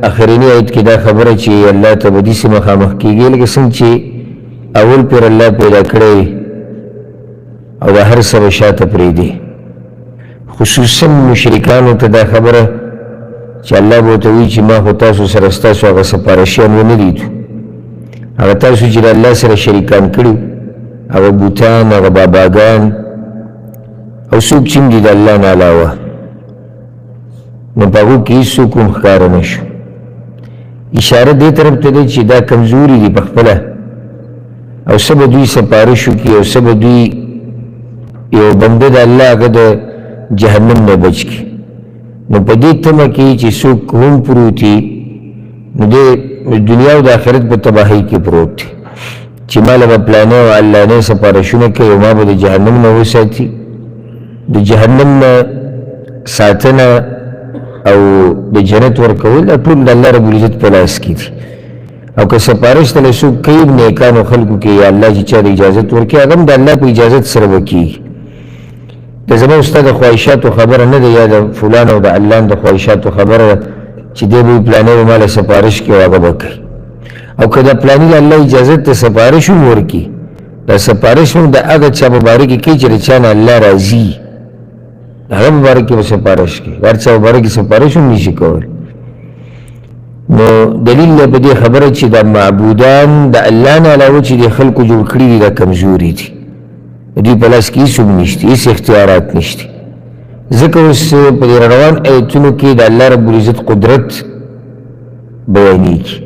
اخرینی آیت کې دا خبره چې الله ته به داسې مخامخ کېږي لکه څنګه چې اول پیر الله پیدا کړی او د هر څه به شاته پرېږدي. خصوصا مشرکانو ته دا خبره چې الله به ورته وایي چې ما خو تاسو سره ستاسو هغه سپارښیان ونه لیدو، هغه تاسو چې د الله سره شریکان کړي، هغه بوتان، هغه باباګان او څوک چې دي د الله نه علاوه، نو په هغو کې هېڅوک هم ښکاره نه شو. اشاره دې طرف ته دی چې دا کمزوري دي په خپله، او څه به دوی سپارښ وکړي او څه به دوی یو بنده د الله هغه د جهنم نه بچ کړي. نو په دې تمه کې چې څوک هم پروت وي، نو د دنیا او د آخرت په تباهۍ کې پروت دی چې ما له به پلانې او علانې سپارښونه کوي او ما به د جهنم نه وساتي. د جهنم نه ساتنه او د جنت ورکول دا ټول د الله رب العزت په لاس کې دي. او که سپارښت ته څوک کوي نیکانو خلکو کې یا الله چې چا د اجازت ورکړي، هغه هم د الله په اجازت سره به کېږي. د زما ستا د خواهشاتو خبره نه ده یا د فلان او د علان د خواهشاتو خبره ده چې دی به پلانې به ما له سپارښ کوي او هغه به کوي. او که د پلانې د الله اجازت ته سپارښ هم ورکړي، دا سپارښ هم د هغه چا په باره کې کوي چې د چا نه الله راضي، هغه په باره کې به سپارښ کوي. هر چا په باره کې سپارښ هم نشي کولی. نو دلیل دی په دې خبره چې دا معبودان د الله نه علاوه چې د خلکو جوړ کړي دي دا کمزوري دي، د دوی په لاس کې هېڅوک نشته، هېڅ اختیارات نشته. ځکه اوس په دې روان ایتونو کې د الله رب العزت قدرت بیانېږي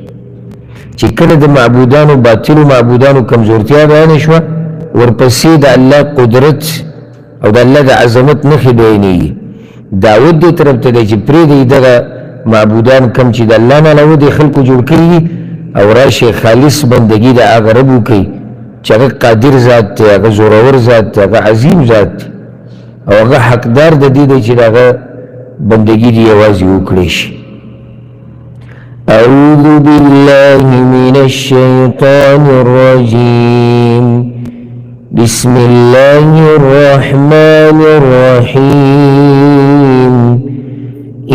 چې کله د معبودانو باطلو معبودانو کمزورتیا بیانه شوه، ورپسې د الله قدرت او د الله د عظمت نښې بیانېږي. دعوت دې طرف ته دی چې پرېږدئ دغه معبودان کم چې د الله نه علاوه د خلکو جوړ کړي دي او راشئ خالص بندګي د هغه رب وکړئ چې هغه قادر ذات دی، هغه زورور ذات دی، هغه عظیم ذات دی او هغه حقدار د دې دی چې د هغه بندګي دې یوازې وکړی شي. أعوذ بالله من الشيطان الرجيم بسم الله الرحمن الرحيم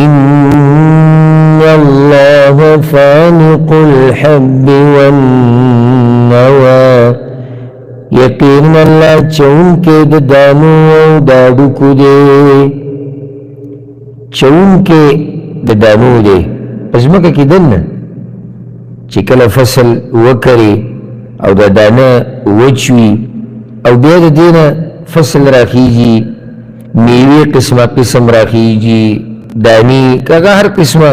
إن الله فالق الحب والنوى یقین اللہ چون کے دانو داڑو کو دے، چون کے دانو دے ازمکا کی دن چکل فصل وکری او دا دانا وچوی او بیا دینا فصل راخیجی، میوی قسمہ قسم راخیجی، دانی کاغا ہر قسمہ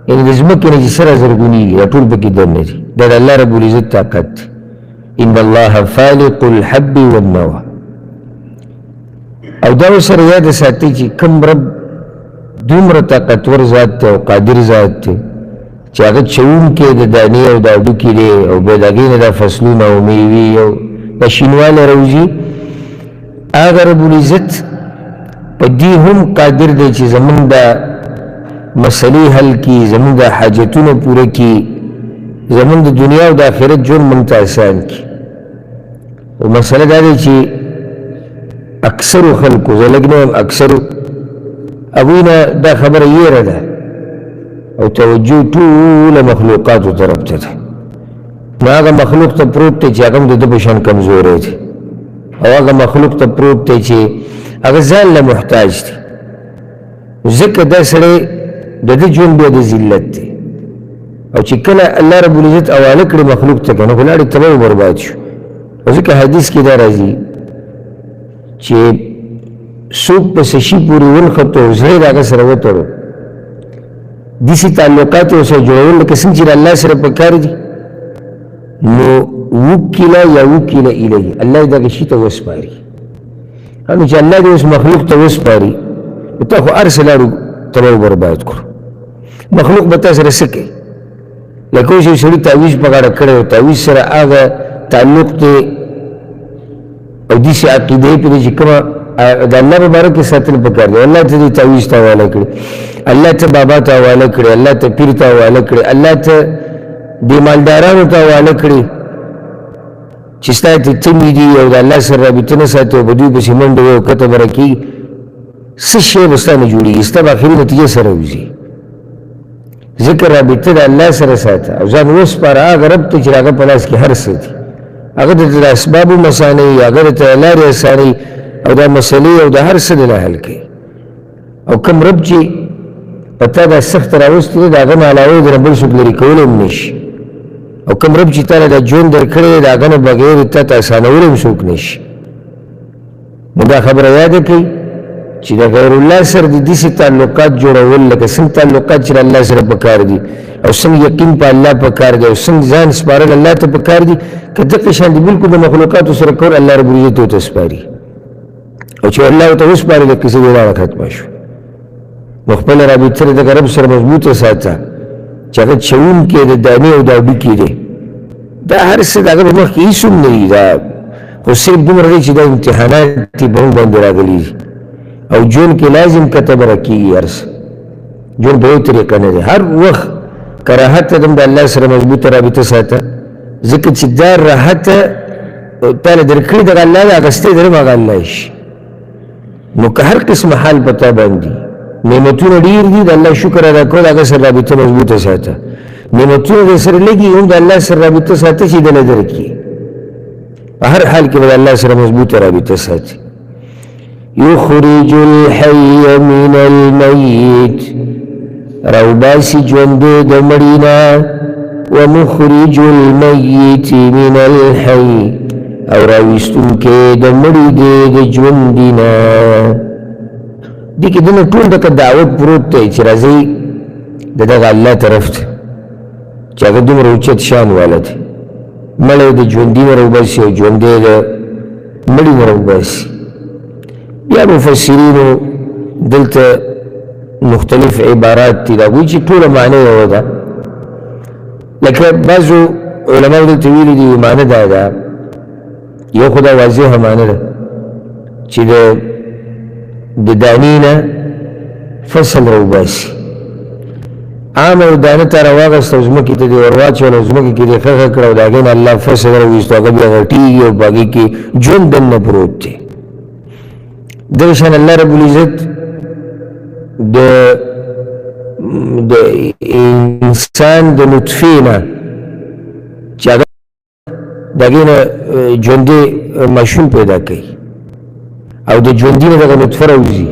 یعنی ازمکی نجی سر زرگونی دا طول پکی دن دی دا اللہ رب العزت طاقت. ان الله فالق الحب والنوى. او دا سر یاد ساتي چې کوم رب دومره طاقتور ذات دی او قادر ذات دی چې هغه چونکې د دانې او د هډوکي دی او بیا د هغې نه دا فصلونه او میوې او د شینوالی روزي. هغه رب العزت په دې هم قادر دی چې زمونږ دا مسلې حل کړي، زمونږ دا حاجتونه پوره کړي، زمونږ د دنیا او د آخرت ژوند مونږ ته اسان کړي. او مسله دا دی چې اکثرو خلکو، زه لږ نه یم، اکثرو هغوی نه دا خبره یېره ده او توجه ټوله مخلوقاتو طرف ته ده. نو هغه مخلوق ته پروت دی چې هغه هم د ده په شان کمزوری دی، او هغه مخلوق ته پروت دی چې هغه ځان له محتاج دی. ځکه دا سړی د ده ژوند بیا د ذلت دی. او چې کله الله رب العزت حواله کړي مخلوق ته که نو خو لاړې تباه و برباد شو. او ځکه حدیث کې دا راځي چې څوک په څه شي پورې ونښتو او زړه یې د هغه سره وتړو، داسې تعلقات یې ورسره جوړول لکه څنګه چې د الله سره پکار دي، نو وکیل یا وکیل الیه الله دغه شي ته وسپاري. نو چې الله دې اوس مخلوق ته وسپاري نو ته خو هر څه لاړو تباه و برباد کړو. مخلوق به تا سره څه کوي؟ لکه اوس یو سړي تعویذ په غاړه کړی او تعویذ سره هغه تعلق دی او داسې عقیده یې پرې چې کومه د الله په باره کې ساتل پکار دی. الله ته دې تعویذ ته حواله کړي، الله ته بابا ته حواله کړي، الله ته پیر ته حواله کړي، الله ته دې مالدارانو ته حواله کړي چې ستا ته تمې دي او د الله سره رابطه نه ساتي او په دوی پسې منډې وایي او کته بره کېږي، څه شی به ستا نه جوړېږي، ستا به اخري نتیجه سره وځي. ذکر رابطه د الله سره ساته او ځان وسپاره هغه رب ته چې هغه په لاس کې هر څه دي هغه د اسبابو مسانې هغه د لارې اسانې او دا مسلې او د هر څه د حل کوي او کوم رب چې په تا دا سخت راوستي دی د هغه نه علاوه د بل څوک لرې کولی هم نشي او کوم رب چې تا له دا ژوند درکړی دی د هغه نه بغیر تا ته اسانولی هم څوک نشي نو دا خبره یاده کړئ چې د غیر الله سره د داسې تعلقات جوړول لکه څنګه تعلقات چې الله سره پکار دي او څنګه یقین په الله پکار دی او څنګه ځان سپارل الله ته پکار دي که دغه شان دي بالکل د مخلوقاتو سره کول الله رب العزت ورته سپاري او چې الله ورته وسپاري د کیسې وینا ختمه شو نو خپل رابطه د رب سره مضبوطه ساته چې هغه چوونکی د دانې او د ډوکي دی دا هر څه د هغه په مخ کې هېڅ هم نه دي دا خو صرف دومره دی چې دا امتحانات دي په موږ باندې راغلي دي او جون کې لازم کتب رکیږي هر څه جون په یو طریقه نه دی هر وخت کراهت ته د الله سره مضبوطه رابطه ساته ځکه چې دا راحت تعالی درکړي دغه الله د اخیستی درم هغه الله شي نو که هر قسم حال په تا باندې نعمتونه ډېر دي د الله شکر ادا کول هغه سره رابطه مضبوطه ساته نعمتونه در سره لګي هم د الله سره رابطه ساته چې دله درکړي په هر حال کې به د الله سره مضبوطه رابطه ساتي يخرج الحي من الميت روباسي ژوندی د مړینا ومخرج الميت من الحي او راویستونکی د مړي دی د ژوندینا دې کې دنه ټول دغه دعوت پروت دی چې راځئ د دغه الله طرف ته چې هغه دومره اوچت شان والا دی مړی د ژوندي نه راوباسي او ژوندی د مړي نه راوباسي بیا مفسرینو دلته مختلف عبارات دي دا وایي چې ټوله معنی یوه ده لکه بعضو علماو دلته ویلي دي معنی دا ده یو خو دا واضحه معنی ده چې د دانې نه فصل راوباسي عام یو دانه ته راواغسته او ځمکې ته دې ورواچول او ځمکې کې دې ښخه کړه او د هغې نه الله فصل راویستو هغه بیا غټېږي او په هغې کې ژوند دننه پروت دی دغه شان الله رب العزت د انسان د نطفې نه چې هغه د هغې نه ژوندی ماشوم پیدا کوي او د ژوندي نه دغه نطفه راوځي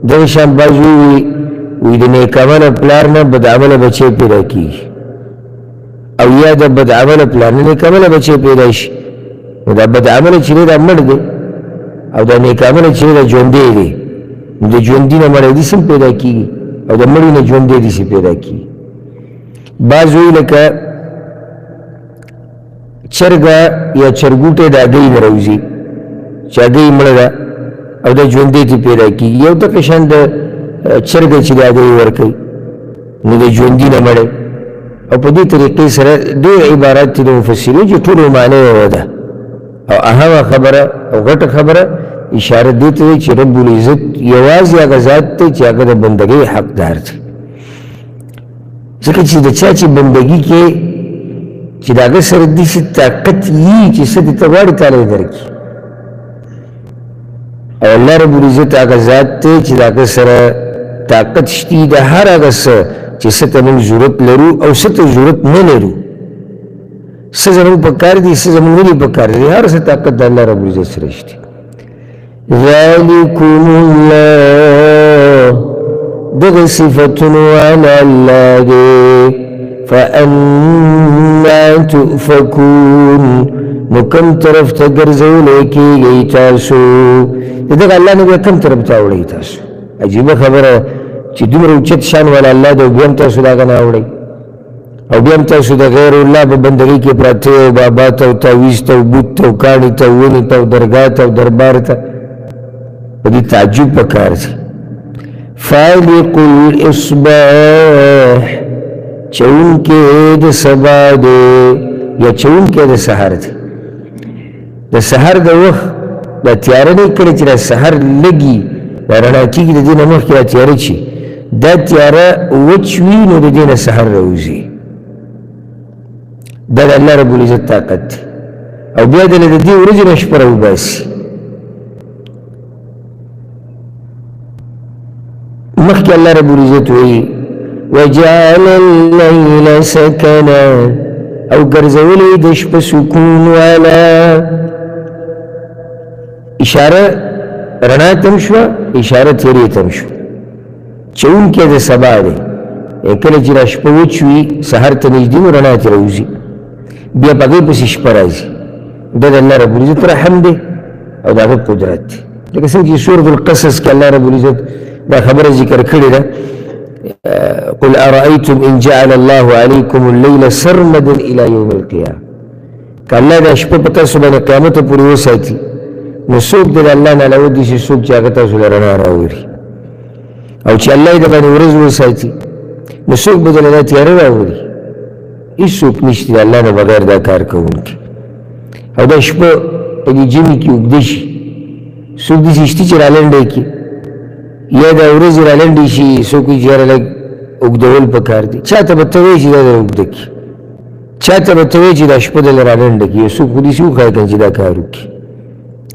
دغه شان بعض وایي د نیکعمله پلار نه بدعمله بچی پیدا کېږي او یا د بدعمله پلار نه نیکعمله بچی پیدا شي نو دا بدعمله چې دی دا مړ دی او دا نیکعمله چې دا ژوندی دی نو د ژوندي نه مړی داسې پیدا کېږي او د مړي نه ژوندی داسې پیدا کېږي بعض وایي لکه چرګه یا چرګوټی د هګۍ نه راوځي چې هګۍ مړه ده او د ژوندی ته پیدا کېږي یو دغه شان د چرګه چې د هګۍ ورکوي نو د ژوندي نه مړی او په دې طریقې سره ډېر عبارات دي د مفسرینو چې ټولو معنی یوه ده او اهمه خبره او غټه خبره اشاره دې ته دی چې رب العزت یوازې هغه ذات دی چې هغه د بندګۍ حقدار دی ځکه چې د چا چې بندګي کې چې د هغه سره داسې طاقت وي چې څه دې ته غواړي تعالی یې درکړي او الله رب العزت هغه ذات دی چې د هغه سره طاقت شته د هر هغه څه چې څه ته موږ ضرورت لرو او څه ته ضرورت نه لرو څه زموږ په کار دي څه زموږ نه په کار دي هر څه طاقت د الله رب العزت سره شته ذلكم الله دغه صفتونه علی الله دی فأنا تؤفكون نو کم طرف ته ګرځولی کېږئ تاسو دغه الله نه بیا کم طرف ته اوړئ تاسو عجیبه خبره چې دومره اوچت شان والا الله دی او بیا هم تاسو د هغه نه اوړئ او بیا هم تاسو د غیر الله په بندګۍ کې پراته او بابا ته او تعویض ته او بوت ته او کاڼي ته او ونې ته او درګاه ته او دربار ته په دې تعجب پکار دی فالق الاصباح چونکې د سبا دی یا چونکې د سحر دی د سحر د وخت دا تیاره نه کړی چې دا سحر لګي دا رڼا کېږي د دې نه مخکې دا تیاره شي دا تیاره وچ وي نو د دې نه سحر راوځي دا د الله رب العزت طاقت دی او بیا د دې ورځې نه شپه راوباسي مخکې الله رب العزت وایي وجعل الليل سكنا او ګرځولې د شپه سکون والا اشاره رڼا تم شوه اشاره تیرې تم شوه چونکې د سبا دی کله چې را شپه وچ وي سهار ته نږدې نو رڼا ترې راوځي بیا په هغې پسې شپه راځي دا د الله رب العزت رحم دی او د هغه قدرت دی لکه څنګه چې سورة القصص کې الله رب العزت دا خبره ذکر کړې ده قل أرأيتم إن جعل الله عليكم الليل سرمدا إلى يوم القيامة که الله دا شپه په تاسو باندې قیامت پورې وساتي نو څوک دی د الله نه علاوه دي چې څوک چې هغه تاسو له رڼا راوړي او چې الله یې د باندې ورځ وساتي نو څوک به دله دا تیاره راوړي هېڅوک نشته د الله نه بغیر دا کار کوونکی او دا شپه په دې ژمي کې اوږده شي څوک داسې شته چې رالنډی کړي یا دا ورځې رالنډې شي څوک وایي چې یاره لږ اوږدول پکار دي چا ته به ته وایي چې دا د اوږده کړي چا ته به ته وایي چې دا شپه دله رالنډه کړي یو څوک خو داسې وښایه که چې دا کار وکړي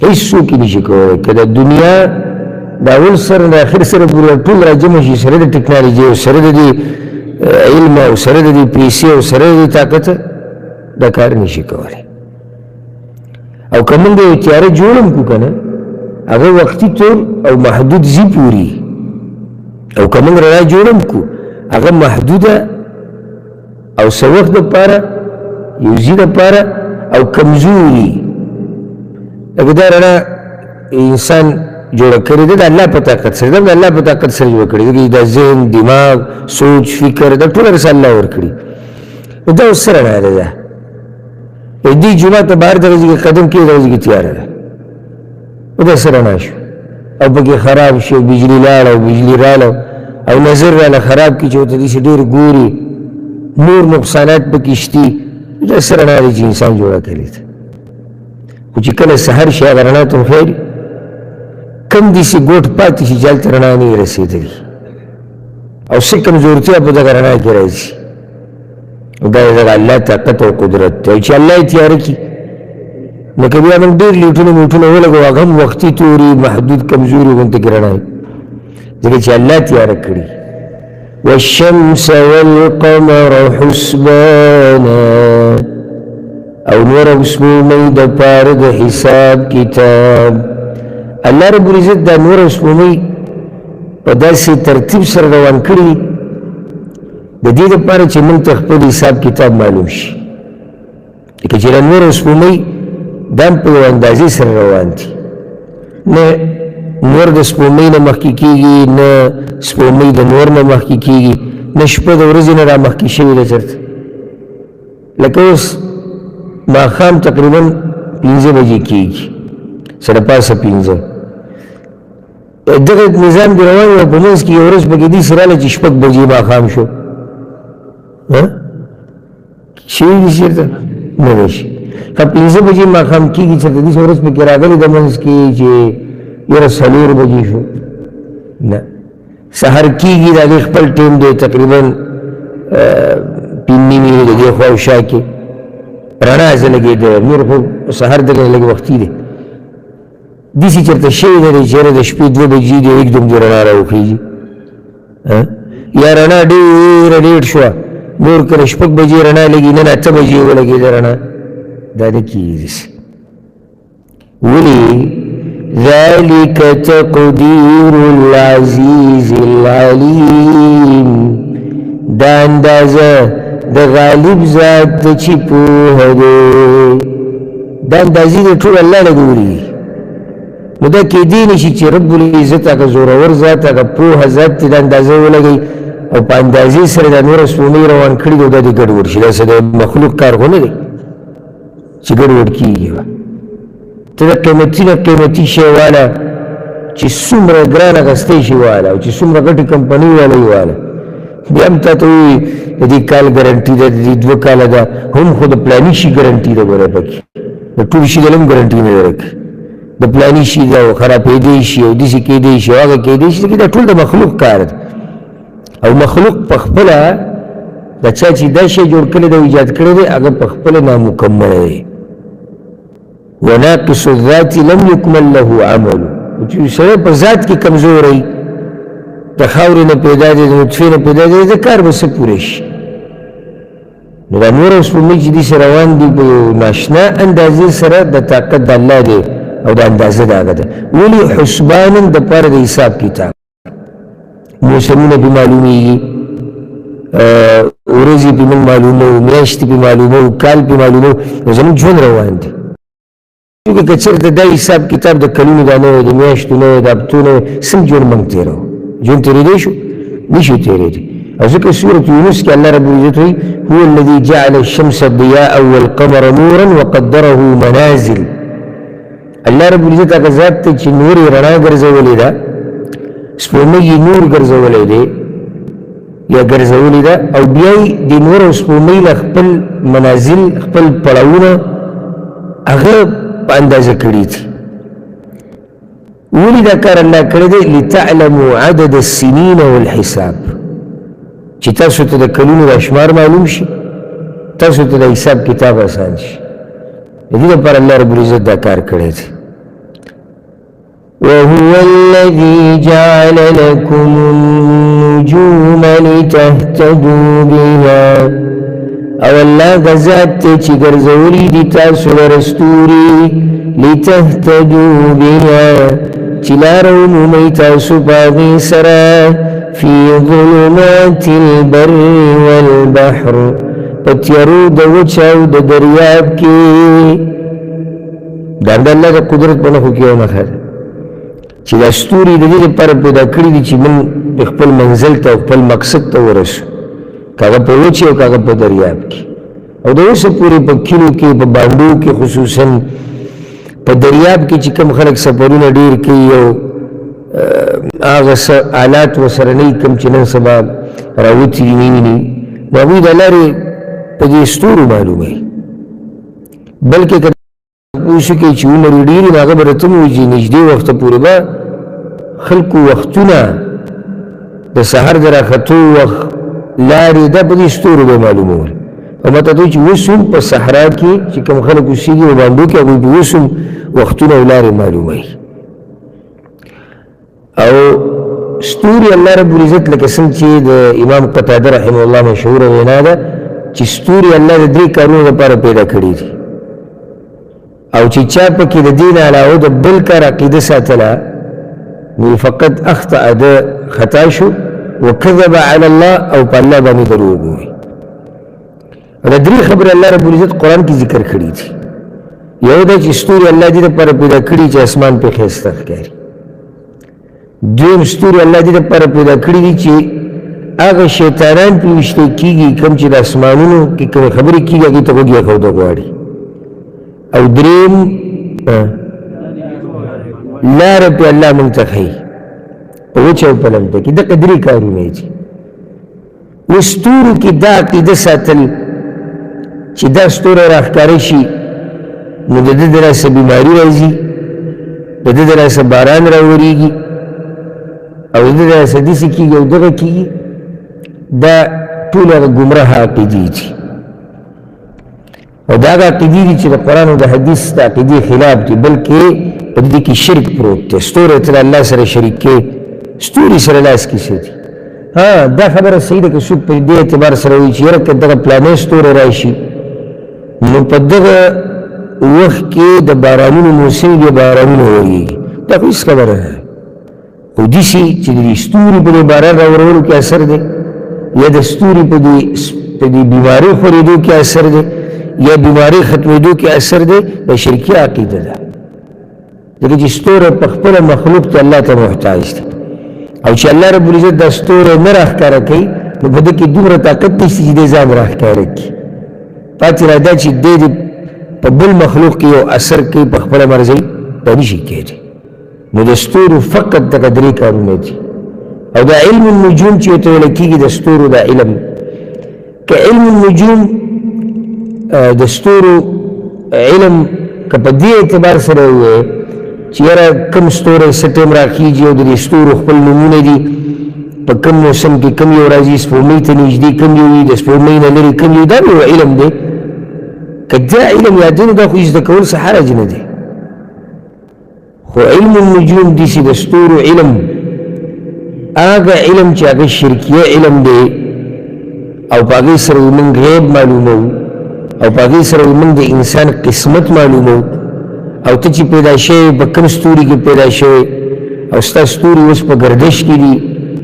هېڅوک یې نشي کولی که د دنیا د اول سره د اخر سره پورې ټول را جمع شي سره د ټکنالوژۍ او سره د دې علم او سره د دې پیسې او سره د دې طاقت دا کار نشي کولی او که موږ یو تیاره جوړ هم کړو که نه هغه وختي طور او محدود ځي پورې او که موږ رڼا جوړ هم کړو هغه محدوده او څه وخت دپاره یو ځي دپاره او کمزوري لکه دا رڼا انسان جوړه کړې ده د الله په طاقت سره د الله په طاقت سره جوړه کړې ده دا ذهن دماغ سوچ فکر دا ټول هر څه الله ورکړي نو دا اوس څه رڼا ده دا دې جومات ته بهر دغه ځای کې قدم کېږي دغه ځای کې تیاره ده نو دا څه رڼا شو او پکې خراب شي او بجلي لاړه او بجلي راله او نظر راله خراب کړي چې ورته داسې ډېر ګوري نور نقصانات پکې شتي دا څه رڼا دی چې انسان جوړه کړې ده خو چې کله سحر شي هغه رڼا ته خیر کم داسې ګوټ پاتې شي چې هلته رڼا نه وي رسېدلي او څه کمزورتیا په دغه رڼا کې راځي دا د الله طاقت او قدرت دی او چې الله یې تیاره کړي نو که بیا موږ ډېر لیټونه میټونه ولګو هغه هم وختي توري محدود کمزوري غوندې کې رڼا وي ځکه چې الله تیاره کړي والشمس والقمر حسبانا او نور او سپوږمۍ دپاره د حساب کتاب الله رب العزت دا نور او سپوږمۍ په داسې ترتیب سره روان کړي د دې دپاره چې موږ ته خپل حساب کتاب معلوم شي لکه چې دا نور او سپوږمۍ دا هم په یو اندازې سره روان دي نه نور د سپوږمۍ نه مخکې کېږي نه سپوږمۍ د نور نه مخکې کېږي نه شپه د ورځې نه را مخکې شوې ده چېرته لکه اوس ماښام تقریبا 5 بجې کېږي سره پاسه 5 دغه نظام دی روان و په منځ کې یو ورځ پکې داسې راغله چې 6 بجې ماښام شو شوي دي چېرته نه دی شي که 5 بجې ماښام کېږي چېرته داسې ورځ پکې راغلې د منځ کې چې یاره 4 بجې شو نه سحر کېږي د هغې خپل ټیم دی تقریبا 5 د دې خوا او شا کې رڼا ځه لګېده نور خو سحر دغه لږ وختي دی داسې چېرته شوي نه دی چې یاره د شپې 2 بجې دی یکدم دې رڼا راوخېږي یا رڼا ډېره لیټ شوه نور کله 6 بجې رڼا لګي نن 8 بجې ولګېده رڼا دا نه کېږي داسې ولې ذلك تقدير العزيز العليم دا اندازه د غالب ذات د چې پوهه دی دا اندازې د ټول الله نه ګوري نو دا کېدی نه شي چې رب العزت هغه زورور ذات هغه پوهه ذات چې دا اندازه ولګوي او په اندازې سره دا نوره سپوږمۍ روان کړي دی او دا دې ګډوډ شي دا څه د مخلوق کار خو نه دی چې ګډوډ کېږي ته د قیمتي نه قیمتي شی واله چې څومره ګران اخیستی شي واله او چې څومره ګټې کمپنۍ واله یې واله بیا هم تا ته وایي د دې کال ګرنټي ده د دې 2 کاله ده هم خو د پلاني شي ګرنټي ده ګوره پکې د ټول شي دله هم ګرنټي نه درکړي د پلاني شي ده خرابېدی شي او داسې کېدی شي هغه کېدی شي دا ټول د مخلوق کار ده او مخلوق په خپله د چا چې دا شی جوړ کړی دی او ایجاد کړی دی هغه په خپله نامکمل دی وناقص الذات لم يكمل له عمل چې سره په ذات کې کمزوري د خاورې نه پیدا دی د نطفې نه پیدا دی د کار به څه پوره شي نو دا نور او سپوږمۍ چې داسې روان دي په یو ناشنا اندازې سره د طاقت د الله دی او د اندازه د هغه ده ولې حسبانا دپاره د حساب کتاب موسمونه پې معلومیږي ورځې پې موږ معلومو میاشتې پې معلومو کال پې معلومو نو زموږ ژوند روان دی چونکې که چېرته دا حساب کتاب د کلونو دا نه وی د میاشتو نه وی د هفتو نه وی څنګه ژوند موږ تېروو ژوند تېرېدی شو نشو تېرېدی او ځکه سورة یونس کې الله رب العزت وایي هو الذي جعل الشمس ضياء والقمر نورا وقدره منازل الله رب العزت هغه ذات دی چې نور یې رڼا ګرځولې ده سپوږمۍ یې نور ګرځولی دی یا ګرځولې ده او بیا یې د نور او سپوږمۍ له خپل منازل خپل پړاوونه هغه په اندازه کړي دي ولې دا کار الله کړی دی لتعلموا عدد السنین والحساب چې تاسو ته د کلونو د شمار معلوم شي تاسو ته د حساب کتاب آسان شي د دې لپاره الله رب العزت دا کار کړی دی وهو الذي جعل لكم النجوم لتهتدوا بها او الله غزات ته چې ګرځولي دي تاسو لره ستوري لتهتدوا بها چې لار ومومئ تاسو په هغې سره فی ظلمات البر والبحر په تیارو د وچ او د دریاب کې دا د الله د قدرت په نښو کې یو نښه ده چې دا ستوري د دې لپاره پیدا کړي دي چې موږ خپل منزل ته خپل مقصد ته ورسو که هغه په وچې او که هغه په دریاب کې او د اوسه پورې په کلو کې په بانډو کې خصوصا په دریاب کې چې کوم خلک سفرونه ډېر کوي او هغه آلات ورسره نه وي کوم چې نن سبا راوتي دي نه ویني نو هغوی د لارې په دې ستورو معلوموي بلکې که پوه کوي چې عمر یې ډېر وي نو هغه به راته ووایي چې نږدې وخته پورې به خلکو وختونه د سهار د راختو وخت لارې دا په دې ستورو به معلومول او ماته ته وایي چې اوس هم په صحرا کې چې کوم خلک اوسېږي په بانډو کې هغوی به اوس هم وختونه او لارې معلوموي او ستوري الله رب العزت لکه څنګه چې د امام قتاده رحمه الله مشهوره وینا ده چې ستوري الله د درې کارونو لپاره پیدا کړي دي او چې چا پکې د دې نه علاوه د بل کار عقیده ساتله نو فقط اخطأ ده خطا شو وکذب علی الله او په الله باندې دروغ ووایي دا درې خبرې الله رب العزت قرآن کې ذکر کړي دي یو دا چې ستوري الله دې لپاره پیدا کړي چې اسمان پې ښایسته ښکاري دویم ستوري الله دې لپاره پیدا کړي دي چې هغه شیطانان پې ویشتی کېږي کوم چې د اسمانونو کې کومې خبرې کېږي هغې ته غوږ ایښوده غواړي او دریم لاره پې الله موږ ته ښیي په وچه او په لمده کې دغه درې کارونه دي اوس ستورو کې دا عقیده ساتل چې دا ستوری راښکاره شي نو د ده د راسه بیماري راځي د ده د راسه باران راورېږي او د ده د راسه داسې کېږي او دغه کېږي دا ټول هغه ګمراه عقیدې دي او دا هغه عقیدې دي چې د قرآن او د حدیث د عقیدې خلاف دي بلکې په دې کې شرک پروت دی ستوری ته د الله سره شریک کې ستوري سره لاس کیسې دي دا خبره صحیح ده که څوک په دې اعتبار سره وایي چې یاره که دغه پلانی ستوری راشي نو په دغه وخت کې د بارانونو موسم بیا بارانونه ورېږي دا خو هېڅ خبره نه ده خو داسې چې د دې ستوري په دې باران راورولو کې اثر دی یا د ستوري په دې بیمارۍ خورېدو کې اثر دی یا بیمارۍ ختمېدو کې اثر دی د شرکي عقیده ده ځکه چې ستوری په خپله مخلوق ته الله ته محتاج دی او چې الله رب العزت دا ستوری نه راښکاره کوي نو په ده کې دومره طاقت نشته چې دی ځان راښکاره کړي پاتې را ده چې دی په بل مخلوق کې یو اثر کوي په خپله مرضۍ دا نشي کېدی نو د ستورو فقط دغه درې کارونه دي او دا علم النجوم چې ورته ویل کېږي د ستورو دا علم که علم النجوم د ستورو علم که په دې اعتبار سره ووایې چې یاره کوم ستوری څه ټایم راخېږي او د دې ستورو خپل نومونه دي په کوم موسم کې کوم یو راځي سپوږمۍ ته نږدې کوم یو وي د سپوږمۍ نه لرې کوم یو دا یو علم دی که دا علم یادونه دا خو زده کول څه حرج نه دی خو علم النجوم داسې د ستورو علم آغا علم چی آغا شرکیه علم دے او پاگی سر من غیب معلومو او پاگی سر من دے انسان قسمت معلومو او تا چی پیدا شوی پا کم ستوری کی پیدا شوی او ستا ستوری اس پا گردش کی دی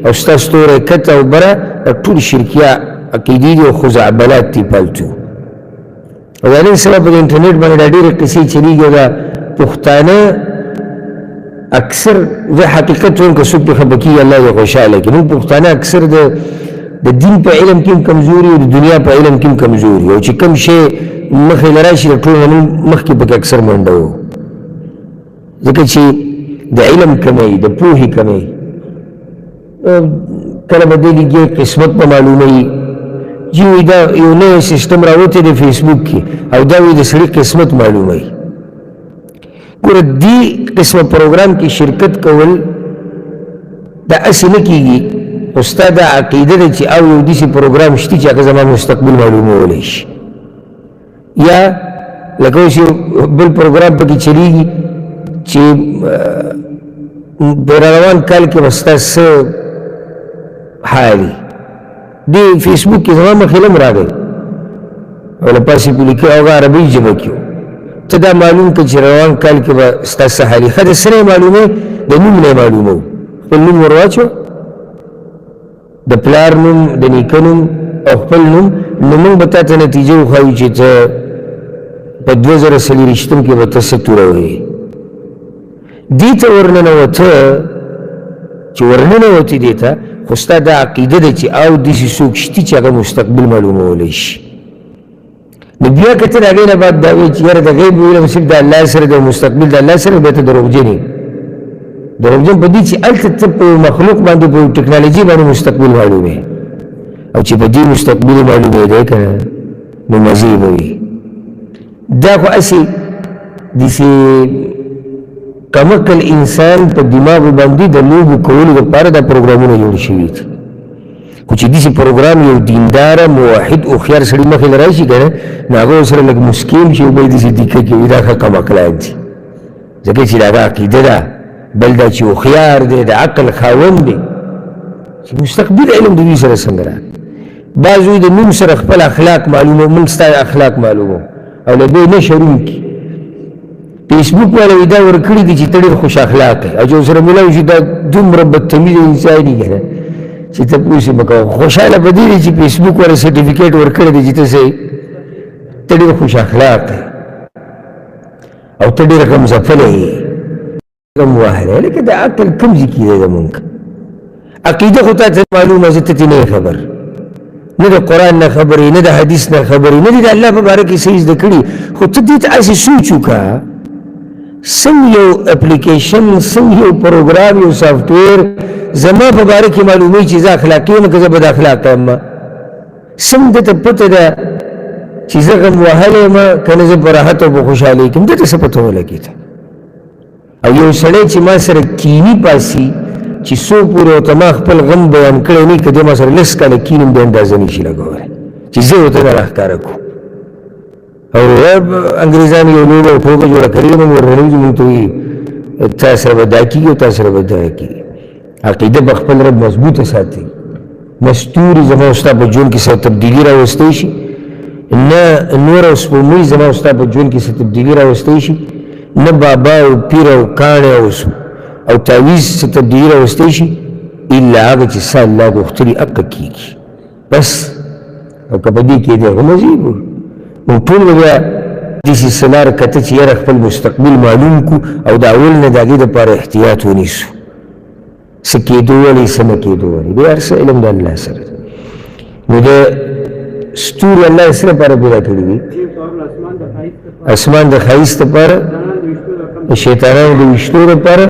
او ستا ستوری کت او برا طول شرکیه عقیدی دی و خزعبلات تی پالتو او دانین سبا پا انٹرنیٹ بانے دا دیر قصی چلی گیا دا پختانه اکثر دا حقیقت ان کا سب خبکی اللہ دا خوشحال ہے کہ نو پختانه اکثر دا دین پا علم کم کمزوری و دنیا پا علم کم کمزوری او چی کم شے مخی لراشی دا طول مخ کی پاک اکثر مندو ذکر چی دا علم کمی دا پوہی کمی کلب دیلی گئے قسمت پا معلومی جیوی دا یو نئے سسٹم راوتے دا فیس بک کی او داوی دا سڑی قسمت معلومی گورا دی قسم پروگرام کی شرکت کول دا اسی نکی گی استاد عقیده دا چی او یو دیسی پروگرام شتی چی اکا زمان مستقبل معلومی ہولیش یا لکوسی بل پروگرام پا کی چلی گی چی بیرانوان کال کے مستاس حالی دی فیس بک کی زمان مخیلم را گئی اولا پاسی پولی که اوگا عربی جمع کیو تا دا معلوم که چی روان کال که مستاس حالی خد سنے معلومه دا نوم نے معلومه خپل نوم ورواچو دا پلار نوم دا نیکه نوم او خپل نوم نمون بتا تا نتیجه اخواهی چی تا پا 2000 رشتم که بتا ستو روی دیتا ورننوتا چی ورننوتی دیتا خستا دا عقیده دا چی آو دیسی سوک شتی چی اگا مستقبل معلوم ہولیش نبیا کتر اگین بعد داوی چی یار دا غیب علم صرف دا اللہ سر دا مستقبل دا اللہ سر بیتا دروگ جنی دروگ جن پا دی چی علت تب مخلوق باندو پا ٹکنالوجی باندو مستقبل معلوم ہے او چی پا دی مستقبل معلوم ہے دیکھنا نمازی ہوئی دا خو اسی دیسی کمکل انسان پا دماغ باندی دا لوگو کولی دا پارا دا پروگرامون جوڑ شوید کچھ دیسی پروگرام یو دیندار موحد او خیار سڑی مخیل رائشی کرنے ناگو سر لگ مسکیم شیو بای دیسی دیکھا کہ ویدہ خا کمکلان دی زکر چی لاغا عقیده دا بلدہ چی او خیار دے دا عقل خاون دے چی مستقبل علم دوی سر سنگران بعضوی دا نم سر اخپل اخلاق معلومو منستا اخلاق معلومو او لبے نشرون کی فیس بک والا ویدہ ورکڑی دی چی تڑیر خوش اخلاق ہے او جو سر ملاو چی دا دم رب تمیز انسانی گرہ چی تا پوسی مکاو خوشحالا بدی دی چی فیس بک والا سرٹیفکیٹ ورکڑی دی چی تا سے تڑیر خوش اخلاق ہے او تڑیر کم زفل ہے کم واحد ہے لیکن دا عقل کم ذکی دے دا منک عقیدہ خطا تا معلوم ہے زتتی نہیں خبر نہ دا قرآن نہ خبری نہ دا حدیث نہ خبری نہ دا اللہ مبارکی سیز دکڑی خود تدیت ایسی سوچو کا سنگ یو اپلیکیشن سنگ یو پروگرام یو سافٹ ویر زمان مبارکی معلومی چیزا اخلاقی ہے مکہ زباد اخلاق ہے اما سنگ دا پتہ دا چیزا کم وحل ہے اما کنزب براحت و بخوشحالی کم دا سپتہ ہو لگی تھا او یو سڑے چی ما سر کینی پاسی چی سو پورے و تماخ پل غم بیان کرے نہیں کہ دیما سر لس کالا کینم دے اندازنی شی لگا رہے چی زی ہوتا نا راہ کارکو اور انگریزانی یو لوگا ٹھوکا جوڑا کری من ورنوز من توی تاثر بدا کی گی و تاثر بدا کی عقیدہ بخپل رب مضبوط ساتی مستوری زمان استا پا جون کی سا تبدیلی را وستیشی نا نور اسپومی زمان استا پا جون کی سا تبدیلی را وستیشی نا بابا و پیر و کان او تعویز سے تبدیلی را وستیشی اللہ آگا چی سا اللہ کو اختری اقا کی گی بس او کپدی کی دے غمزیب ہو من طول بیا دیسی سلار کتا چی یرخ پل مستقبل معلوم کو او داول نداگی دا پار احتیاط ہو نیسو سکیدو والی سنکیدو والی بے عرصہ علم دا اللہ سر نو دا ستور اللہ سر پارا پیدا کری دی اسمان دا خائست پارا شیطانان دا وشتو دا پارا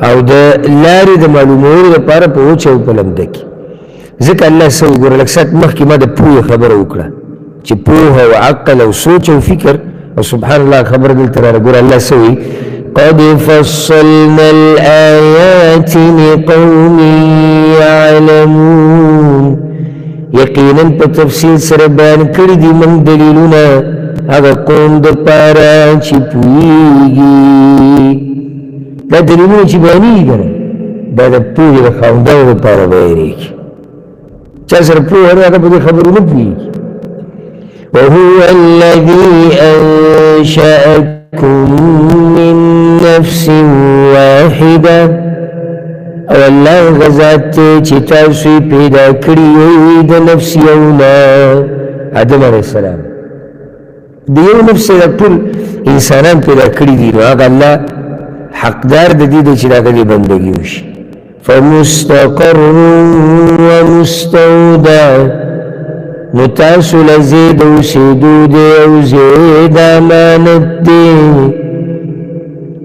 او دا لاری دا معلومور دا پارا پا اوچا او پلم دکی ذکر اللہ سو گورا لکسات مخ کی ما دا پوی خبر اوکڑا چی پوها و عقل و سوچ و فکر و سبحان اللہ خبر دل ترار گورا اللہ سوئی قد فصلنا الآیات لقوم یعلمون یقیناً پا تفصیل سر بیان کری دی من دلیلونا اگا قوم دا پارا چی پویگی دا دلیلونا چی بیانی گرن دا د پوهې د خاوندانو دپاره بیانېږي چا سره پوهه نه هغه په دې خبرو نه پوهېږي وهو الذي أنشأكم من نفس واحدة او الله غزات چې تاسو پیدا کړی د نفس یونا آدم علیه السلام د یو نفس ټول انسانان پیدا کړي دي نو هغه الله حقدار د دې چې دا غوښتي بندګي وشي فمستقر ومستودع نتاسو لزید و سیدو دے او زید امانت دے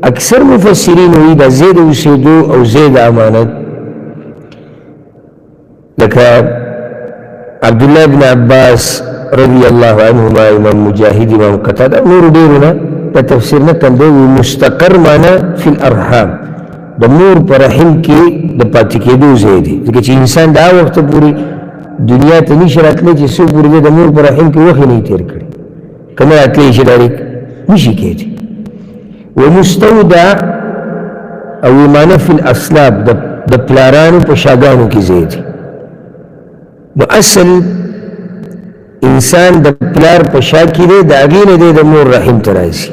اکثر مفسرین ہوئی دا زید و سیدو او زید امانت لکا عبداللہ بن عباس رضی اللہ عنہما امام مجاہد امام قتادہ نور دیرنا دا تفسیر نکن دے مستقر مانا فی الارحام دا نور پر رحم کی دا پاتی کے دو زیدی لیکن چی انسان دا وقت پوری دنیا ته نشي راتلی چې څوک ورته د مور په رحم کې وخت نه تیر کړي که نه راتلی شي ډایرکټ نشي کېدی ومستودع او ایمانه فی الاصلاب د پلارانو په شاګانو کې ځای دی نو اصل انسان د پلار په شا کې دی د هغې نه دی د مور رحم ته راځي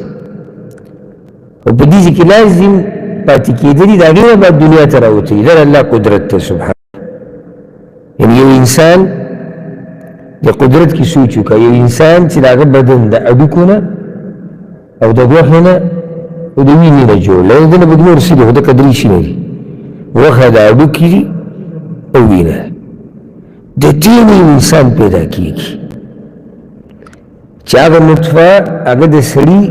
او په دې کې لازم پاتې کېدلي د هغې نه بعد دنیا ته راوتلي دا الله قدرت ته سبحانه یعنی یو انسان د قدرت کی سوچ وکړه یو انسان چې د هغه بدن د اډوکو نه او د غوښې نه او د وینې نه جوړ له دې نه به نور څه دي خو دکه درې شي نه دي غوښه د اډوکي دي او وینه د دې نه انسان پیدا کېږي چې هغه نطفه هغه د سړي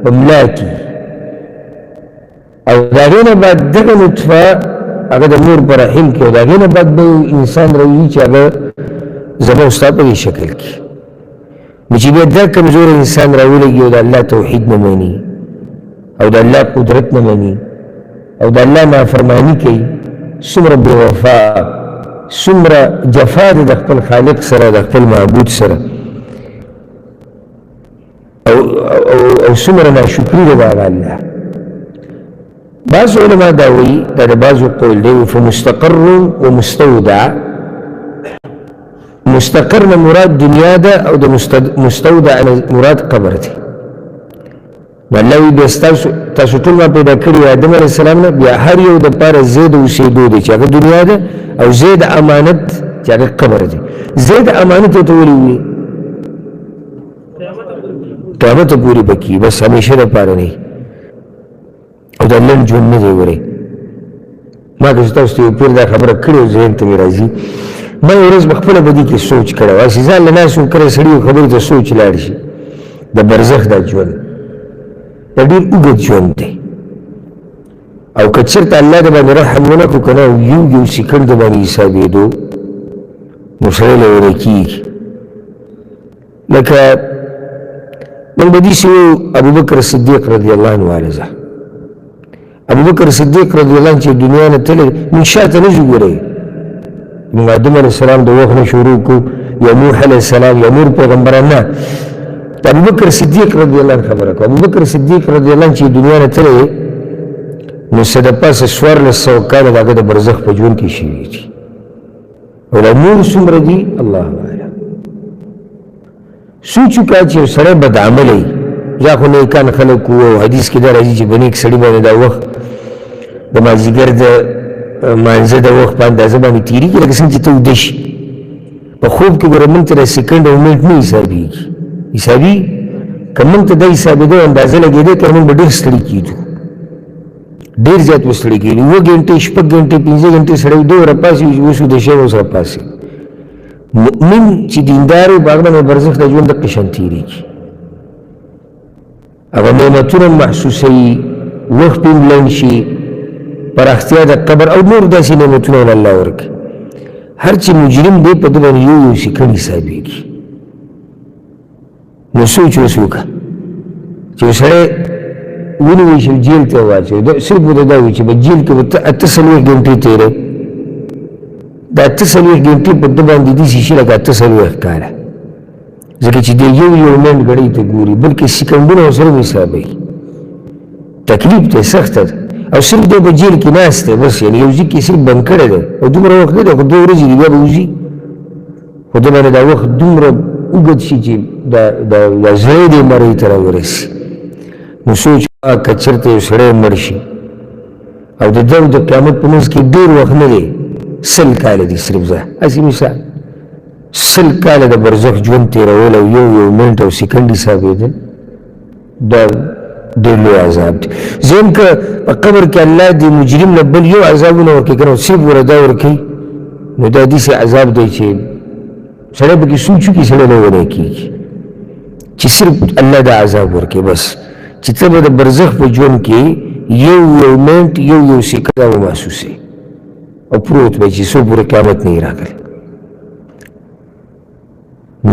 په ملا کې او د هغې نه بعد دغه نطفه هغه د مور په رحم کې او د هغې نه بعد به انسان راوځي چې هغه زما ستا په دې شکل کې نو چې بیا دا کمزور انسان راولګي او د الله توحید نه مني او د الله قدرت نه مني او د الله نافرماني کوي څومره بې وفا څومره جفا د خپل خالق سره د خپل معبود سره او څومره ناشکري ده د هغه الله بعض علماء دا وی دا د بعضو قول دی فمستقر ومستودع مستقر نه مراد دنیا ده او د مستودع مراد قبر دی والله وی بیا تاسو ټول ما پیدا کړي آدم علیه السلام نه بیا هر یو دپاره زید اوسېدو دی چې هغه دنیا ده او زید امانت چې هغه قبر دی زید امانت ورته ولې وي قیامت پورې به کي بس همیشه دپاره نه او د لنډ ژوند نه دی ورې ما که تاسو ته یو پیر دا خبره کړې او ذهن ته مې راځي ما یو ورځ په خپله په دې کې سوچ کړی وه چې ځان له ناستو کله سړي خبرې ته سوچ لاړ شي د برزخ دا ژوند دا ډېر اوږد ژوند دی او که چېرته الله د باندې رحم ونه کړو که نه یو سیکنډ د باندې حسابېدو نو سړی له وره کېږي لکه نن به داسې وو ابوبکر صدیق رضی الله عنه عارضه ابوبکر صدیق رضی الله عنه چې دنیا نه تللی موږ شاته نه ځو ګورئ موږ آدم علیه السلام د وخت نه شروع کړو یا نوح علیه السلام یا نور پیغمبران نه د ابوبکر صدیق رضی الله عنه خبره کوه ابوبکر صدیق رضی الله عنه چې دنیا نه تللی نو څه د پاسه 1400 کاله د هغه د برزخ په ژوند کې شوي دي او د نور څومره دي الله اعلم سوچ وکړه چې یو سړی بدعملی یا خو نیکان خلک وو او حدیث کې دا راځي چې په نیک سړي باندې دا وخت د مازدیګر د مانځه د وخت په اندازه باندې تېرېږي لکه څنګه چې ته ویده شي په خوب کې ګوره موږ ته د سیکنډ او منټ نه حسابېږي حسابي که موږ ته دا حسابېدو اندازه لګېده که موږ به ډېر ستړي کېدو ډېر زیات به ستړي کېدو 7 ګنټې 6 ګنټې 15 ګنټې سړی ویده و راپاسي اوس ویده شوی اوس راپاسي مؤمن چې دیندار وي په هغه باندې برزخ د ژوند دقه شان تېرېږي هغه نعمتونه محسوسوي وخت پې لنډ شي پراختیا د قبر او نور داسې نعمتونه ول الله ورکړي هر چې مجرم دی په ده باندې یو سیکنډ حسابېږي نو سوچ اوس وکړه چې یو سړی ونیول شي جیل ته واچوي صرف ورته دا وایي چې په جیل کې به ته 48 ګنټې تېروې دا 48 ګنټې په ده باندې داسې شي لکه 48 کاله ځکه چې دی یو منټ ګړۍ ته ګوري بلکې سیکنډونه ورسره حسابوي تکلیف دی سخته ده او صرف دی په جیل کې ناست دی بس یعنې یو ځای کې صرف بند کړی دی او دومره وخت نه دی خو 2 ورځې دي بیا به وځي خو ده باندې دا وخت دومره اوږد شي چې دا زړی دی مرۍ ته راورسي نو سوچ وکړه که چېرته یو سړی مړ شي او د ده او د قیامت په منځ کې ډېر وخت نه دی 100 کاله دي صرف زه هسې مثال 100 کاله د برزخ ژوند تېرول او یو منټ او سیکنډ حسابېدل دا ډېر لوی عذاب دی ځین که په قبر کې الله د مجرم نه بل یو عذابونه ورکوي که نه صرف ور دا ورکوي نو دا داسې عذاب دی چې سړی پکې سوچ وکړي سړی نه ونی کېږي چې صرف الله دا عذاب ورکوي بس چې ته به د برزخ په ژوند کې یو منټ یو سیکنډ ومحسوسوي او پروت به چې څو پورې قیامت نه وي راغلی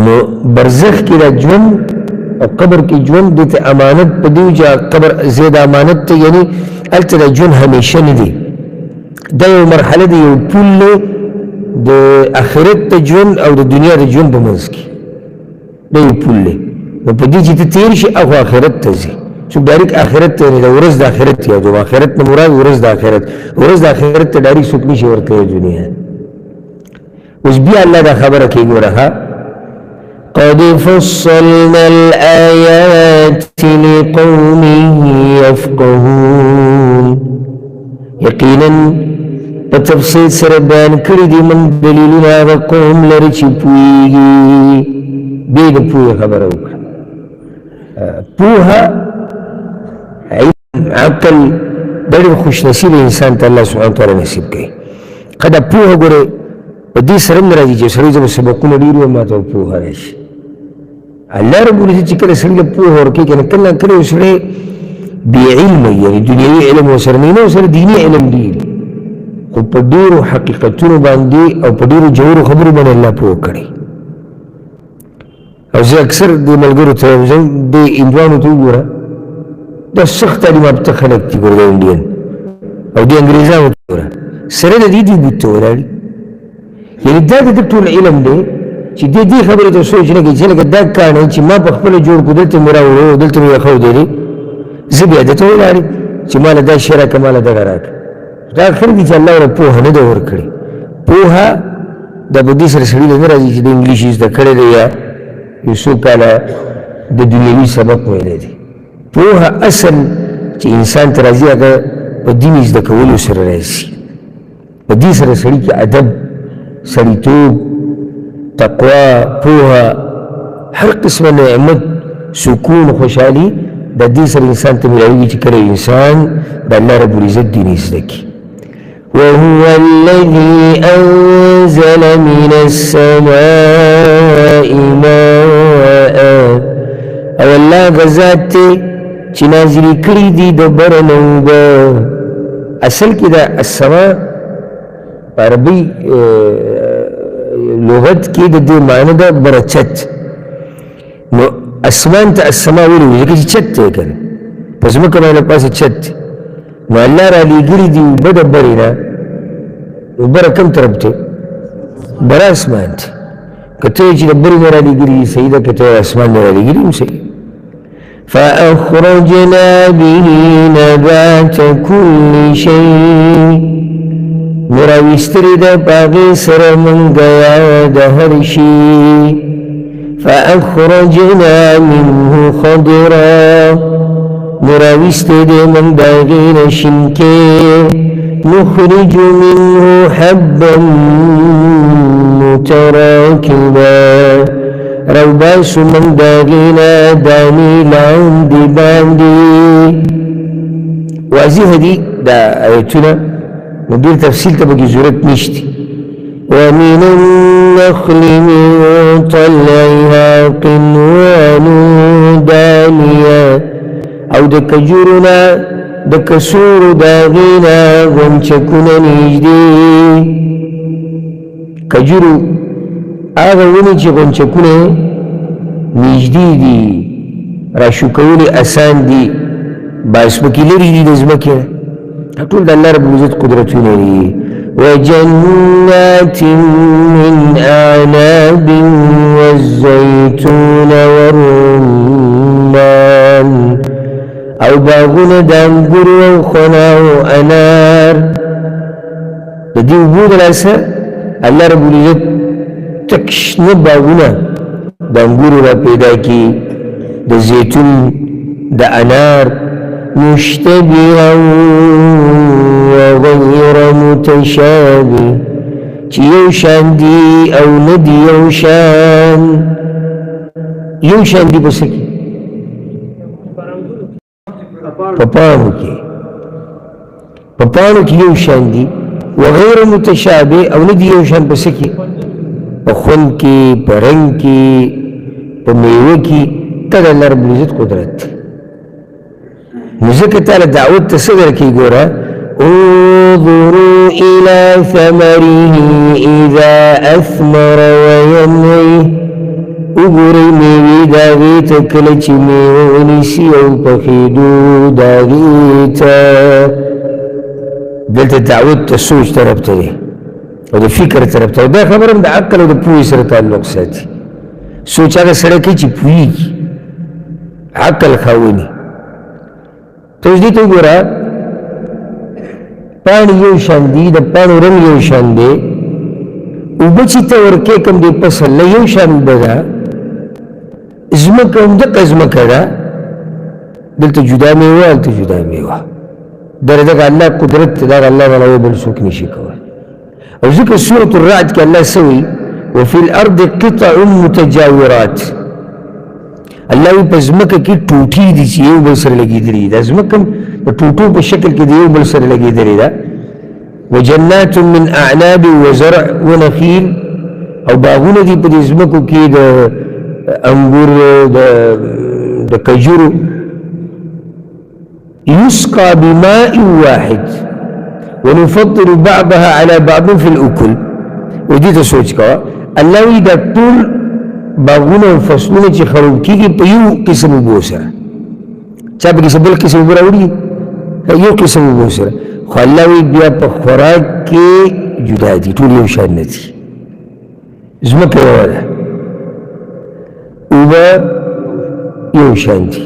نو برزخ کې دا ژوند او قبر کې ژوند دې ته امانت په دی چې قبر زیاده امانت ته یعنی هلته دا ژوند همیشه نه دی دا یو مرحله دی یو پول دی د آخرت ته ژوند او د دنیا د ژوند په منځ کې دا یو پول دی نو په دې چې ته تېر شي هغه آخرت ته ځي څوک ډایرکټ آخرت ته یعنې د ورځ د آخرت یادوم آخرت نه مراد ورځ د آخرت ورځ د آخرت ته ډایرکټ څوک نشي ورتلی دنیا اوس بیا الله دا خبره کوي ګوره قد فصلنا الآيات لقوم يفقهون یقینا په تفصیل سره بیان کړي دي من دلیلونه هغه قوم لري چې پوهېږي بیا د پوهې خبره وکړه پوهه علم عقل دا ډېر خوشنصیب انسان ته الله سبحانه وتعالی نصیب کوي که دا پوهه ګورې په دې سره هم نه راځي چې سړی زه به سبقونه ډېر ویم ما ته به پوهه راشي الله رب العزت چې کله سړي ته پوهه ورکوي که نه کله کله یو سړی بې علمه یعنې دنیوي علم ورسره نه وي نه ورسره دیني علم ډېر خو په ډېرو حقیقتونو باندې او په ډېرو ژورو خبرو باندې الله پوه کړی او زه اکثر دې ملګرو ته وایم زه دې هندوانو ته وګوره دا سخت تعلیم یافته خلک دي ګوره د انډین او دې انګریزانو ته وګوره سره د دې بوت ته ولاړ یعنې دا د ده ټول علم دی چې دې خبرې ته سوچ نه کوي چې لکه دا کاڼی چې ما په خپله جوړ کړو دلته مې راوړو دلته مې ایښودلی زه بیا دته ولاړ یم چې ماله دا شی راکړه ماله دغه راکړه دا خلک دي چې الله ورته پوهه نه ده ورکړې پوهه دا په دې سره سړي ته نه راځي چې د انګلیش یې زده کړی دی یا یو څو کاله د دنیوي سبق ویلی دی پوهه اصل چې انسان ته راځي هغه په دین زده کولو سره راځي په دې سره سړي کې ادب سړیتوب تقوا پوهه هر قسمه نعمت سکون خوشحالي د دې سره انسان ته ملاویږي چې کله انسان د الله رب العزت دین زده کړي وهو الذي أنزل من السماء ماء او الله غزات ته چې نازلې کړي دي د بره نه اوبه اصل کې دا السما په عربي لغت کې د دې معنی ده برچت نو اسمان ته السما ولې وایي ځکه چې چت دی که نه په ځمکه باندې پاسه چت دی نو الله را لېږلي دي اوبه د برې نه اوبه را کوم طرف ته بر اسمان ته که ته چې د برې نه را لېږلي دي صحیح ده که ته اسمان نه را لېږلي هم صحیح فأخرجنا به نبات كل شيء مراوستری ده پاغی سر منگیا ده هر شی فأخرجنا منه خضرا مراوستری ده من داغین شنکے نخرج منه حبا متراکبا روباس من داغین دانی لاندی باندی واضح دی دا آیتونه نو ډېر تفصیل ته پکې ضرورت نشته ومن النخل من طلعها قنوان دانیه او د کجورو نه د کسورو د هغې نه غونچکونه نږدې کجورو هغه ونې چې غونچکونه نږدې دي راشو کول اسان دي باعث پکې لرې دي د ځمکې نه ټول د الله رب العزت قدرتونه دي وجنات من أعناب والزيتون والرمان او او باغونه د انګورو او خنا او انار د دې اوبو د لاسه الله رب العزت تک شنه باغونه د انګورو را پیدا کی د زیتون د انار مشتبها وغير متشابه چې یو شان دي او نه دي یو شان دي پس کې په پاڼو کې یو شان دي وغیر متشابه او نه دي یو شان پس کې په خوند کې په رنګ کې په میوه کې ته د الله رب العزت قدرت نو ځکه تعالی دعوت ته څه درکوي ګوره انظروا إلى ثمره إذا أثمر وينعي وګورئ میوې د هغې ته کله چې میوه ونیسي او پخېدو د هغې ته دلته دعوت ته سوچ طرف ته دی او د فکر طرف ته دا خبره هم د عقل او د پوهې سره تعلق ساتي سوچ هغه سړی کوي چې پوهېږي عقل خاوني ته اوس دې ته وګوره پاڼې یو شان دي د پاڼو رنګ یو شان دی اوبه چې ته ورکې کوم دی فصل له یو شان اوبه ده ځمکه همدغه ځمکه ده دلته جدا میوه هلته جدا میوه دغه الله قدرت دی دغه الله نه بل څوک نشي کولی او ځکه سورة الرعد کې الله څه وایي وفي الأرض قطع متجاورات الله وی په ځمکه کې ټوټې دي چې یو بل سره لګېدلي دا ځمکه د ټوټو په شکل کې د یو بل سره لګېدلې ده وجنات من اعناب وزرع ونخیل او باغونه دي په دې ځمکو کې د انګور د کجورو يسقى بماء واحد ونفضل بعضها على بعض في الأكل ودي ته سوچ کوه الله وی دا ټول باغونه او فصلونه چې خراب کېږي په یو قسم اوبو سره چا پکې بل قسم اوبه راوړي یو قسم اوبو سره خو الله وی بیا په خوراک کې جدا دي ټول یو شان نه دي ځمکه یوه ده اوبه یو شان دي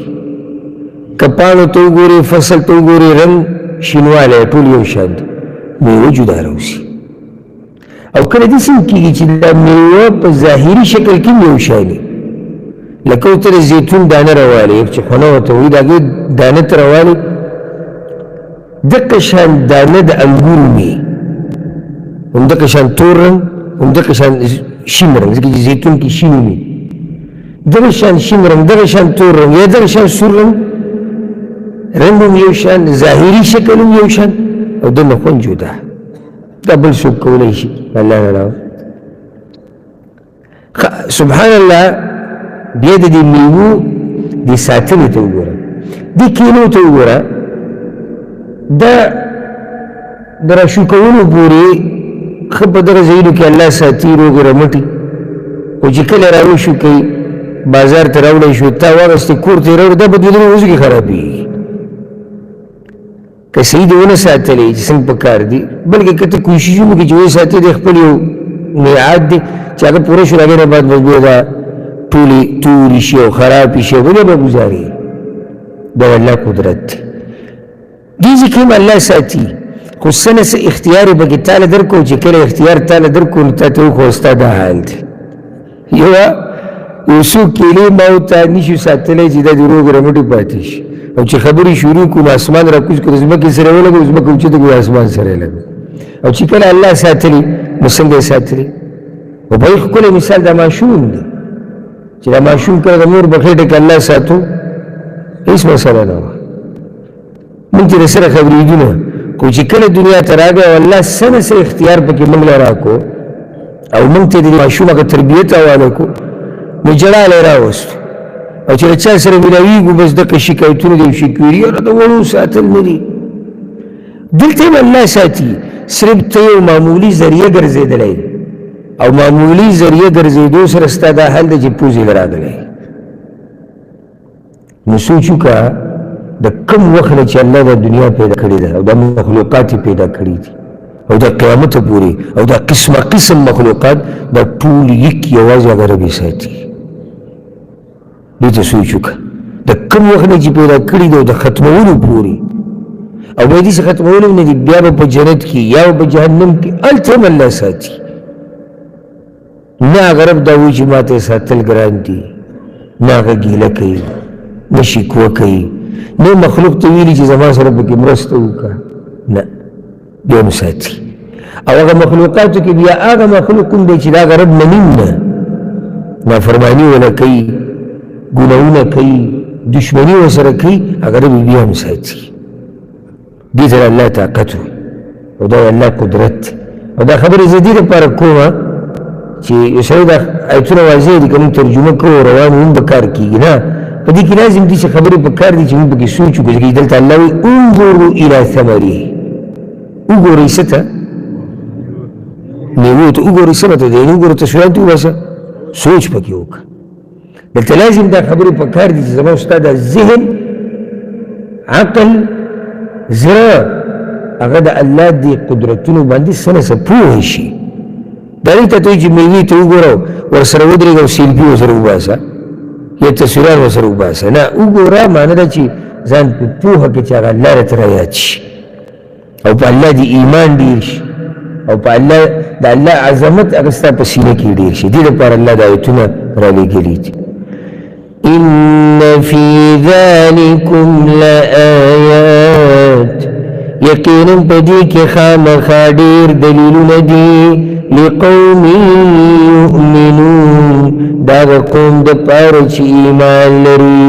که پاڼو ته وګورې فصل ته وګورې رنګ شینوالی ټول یو شان دي میوه جدا راوځي او کله داسې کېږي چې دا میوه په ظاهري شکل کې یو شان وي لکه ورته د زیتون دانه راوالي چې خونه ورته وایي د هغې دانه ته راوالي دغه شان دانه د انګورو وي همدغه شان تور رنګ همدغه شان شین رنګ ځکه چې زیتون کې شین وي دغه شان شین رنګ دغه شان تور رنګ یا دغه شان سور رنګ رنګ هم یو شان ظاهري شکل هم یو شان او د نه خوند جدا دا بل څوک کولی شي الله نه علاوه سبحان الله بیا د دې میوو دې ساتنې ته وګوره دې کینو ته وګوره دا د راشو کولو پورې ښه په دغه ځایونو کې الله ساتي روغې رمټي خو چې کله راوشو کوي بازار ته راوړی شو تا واغېستې کور ته یې راوړې دا به دوه درې ورځو کې خرابېږي که صحیح دې ونه ساتلی چې څنګه پکار دي بلکې که ته کوشش وکړې چې ویې ساتې د خپل یو میعاد دی چې هغه پوره شو د هغې نه بعد به بیا دا ټولې تورې شي او خرابې شي بیا به ګزارې دا الله قدرت دی دې ځکه هم الله ساتي خو څه نه څه اختیار یې پکې تاله درکړو چې کله اختیار تاله درکړو نو تا ته وښو ستا دا حال دی یو څو کیلې ما ورته نشو ساتلی چې دا د روغ رمټې پاتې شي او چې خبرې شروع کړو نو اسمان راکوز کړو ځمکې سره ولګو ځمکه اوچته کړو اسمان سره یې لګو او چې کله الله ساتلی نو څنګه یې ساتلی او بل ښکلی مثال دا ماشوم دی چې دا ماشوم کله د مور په خېټه کې الله ساتو هېڅ مسله نه وه موږ چې سره خبرېږو نه خو چې کله دنیا ته راغی او الله څه نه څه اختیار پکې موږ له راکړو او موږ ته د ماشوم هغه تربیت حواله کړو نو جړالی راوستو او چې له چا سره ملاویږو بس دغه شکایتونه دي او شکویري یاره د وړو ساتل نه دي دلته هم الله ساتي صرف ته یو معمولي ذریعه ګرځېدلی او معمولي ذریعه ګرځېدو سره ستا دا حل دی چې پوزې له راغلی نو سوچ وکړه د کوم وخت نه چې الله دا دنیا پیدا کړې ده او دا مخلوقات یې پیدا کړي دي او دا قیامته پورې او دا قسمه قسم مخلوقات دا ټول یک یوازې هغه رب یې ساتي دې ته سوچ وکړه د کوم وخت نه چې پیدا کړي دی د ختمولو پورې او به دې ختمولو نه دي بیا به په جنت کې یا په جهنم کې هلته هم الله ساتي نه هغه رب دا وایي چې ما ته ساتل ګران دي نه هغه ګیله کوي نه شکوه کوي نه مخلوق ته ویلي چې زما سره پکې مرسته وکړه نه بیا هم ساتي او هغه مخلوقاتو کې بیا هغه مخلوق کوم دی چې د هغه رب نه نیم نه نافرماني ونه کوي ګناهونه کوي دشمني ورسره کوي هغه رب بیا هم ساتي دې سره الله طاقت وي او دا الله قدرت او دا خبرې زه دې دپاره کومه چې یو سړی دا ایتونه واضح دي که موږ ترجمه کوو روان هم به کار کېږي نه په دې کې لازم دي چې خبرې په کار دي چې موږ پکې سوچ وکړو ځکه دلته الله وایي انظروا الى ثمره وګورئ څه ته میوو ته وګورئ څه مطلب دی وګورئ تصویران ته وباسه سوچ پکې وکړه دلته لازم دا خبرې په کار دي چې زما او ستا دا ذهن عقل زړه هغه د الله دې قدرتونو باندې څه نه څه پوه شي دا نه ته چې میوې ته وګوره ورسره ودرېږه او سیلفي ورسره وباسه یا تصویران ورسره وباسه نه وګوره معنه ده چې ځان په پوهه کې چې هغه الله راته رایاد شي او په الله دې ایمان ډېر شي او په الله د الله عظمت هغه ستا په سینه کې ډېر شي دې لپاره الله دا آیتونه رالیږلي دي إن في ذلكم لآيات یقینا پدې کې خامخا ډېر دلیلونه دي لقوم یؤمنون دا قوم د پاره چې ایمان لري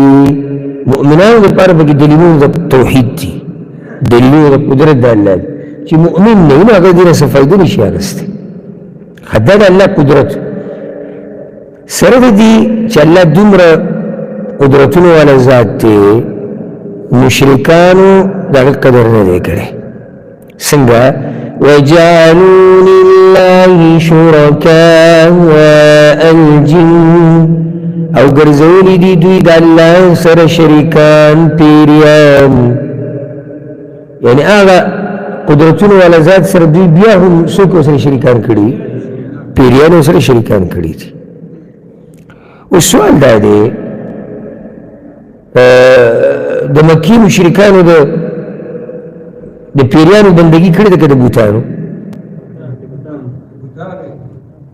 مؤمنانو د پاره پکې دلیلونه د توحید دي دلیلونه د قدرت د الله چې مؤمن نه نو هغه دې نه څه فایده نشي اخیستی حتی د الله قدرت سره د دې چې الله دومره قدرتونو والا ذات دی مشرکانو دغه قدر نه دی کړی څنګه وجعلوا لله شركاء الجن او ګرځولي دي دوی د الله سره شریکان پیریان یعنی هغه قدرتونو والا ذات سره دوی بیا هم څوک سره شریکان کړي پیریانو سره شریکان کړي دي او سوال دا دی د مکی مشرکانو د پیریانو بندگی کړې ده که د بوتانو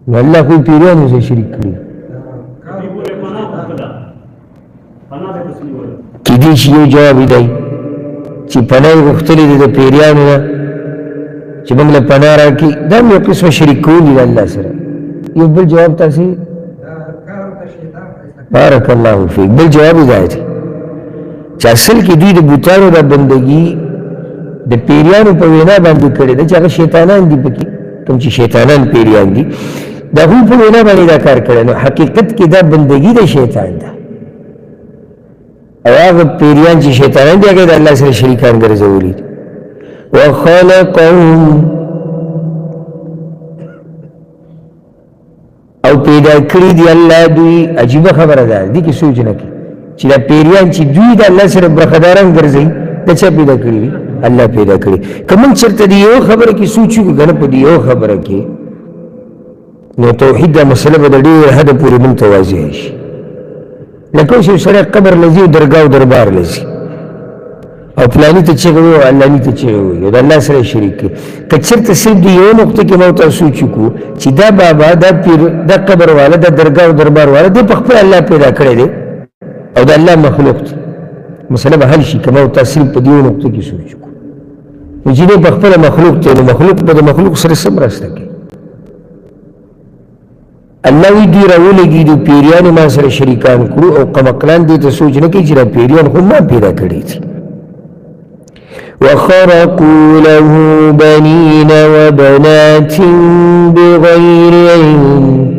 نو الله خو پیریانو سره شریک کړي کېدای شي یو جواب یې دی چې پناه یې غوښتلې ده د پیریانو نه چې موږ له پناه راکړي دا هم یو قسمه شریک کول دي د الله سره یو بل جواب تاسې بارک الله فیک بل جواب یې دا دی چې اصل کې دوی د بوتانو د بندگی د پیریانو په وینا باندې کړې ده چې هغه شیطانان دي پکې کوم چې شیطانان پیریان دي د هغوی په وینا باندې دا کار کړی نو حقیقت کې دا بندگی د شیطان ده او هغه پیریان چې شیطانان دي هغه د الله سره شریکان ګرځولي دي وخلقهم او پیدا کړي دي الله دوی عجیبه خبره ده دې کې سوچ نه کوي چې دا پیریان چې دوی د الله سره برخداران ګرځي د چا پیدا کړي الله پیدا کړي که موږ چېرته د یو خبره کې سوچ وکړو که نه په دې یو خبره کې نو توحید دا مسله به د ډېر حده پورې موږ ته واضح شي لکه اوس یو سړی قبر له ځي او درګاه او دربار له ځي او فلاني ته چغه وایي او علاني ته چغه وایي او د الله سره شریک کړي که چېرته صرف د یو نقطه کې موږ ته سوچ وکړو چې دا بابا دا پیر دا قبر والا دا درګاه او دربار والا دی په خپل الله پیدا کړی دی او د الله مخلوق دی مسله به حل شي که موږ ته صرف په دې یو نقطه کې سوچ وکړو نو چې دی په خپله مخلوق دی نو مخلوق به د مخلوق سره څه مرسته کوي الله وی دوی راولګي د پیریانو ما سره شریکان کړو او قمقلان دې ته سوچ نه کوي چې دا پیریان خو ما پیدا کړي دي وخرقوا له بنين وبنات بغير علم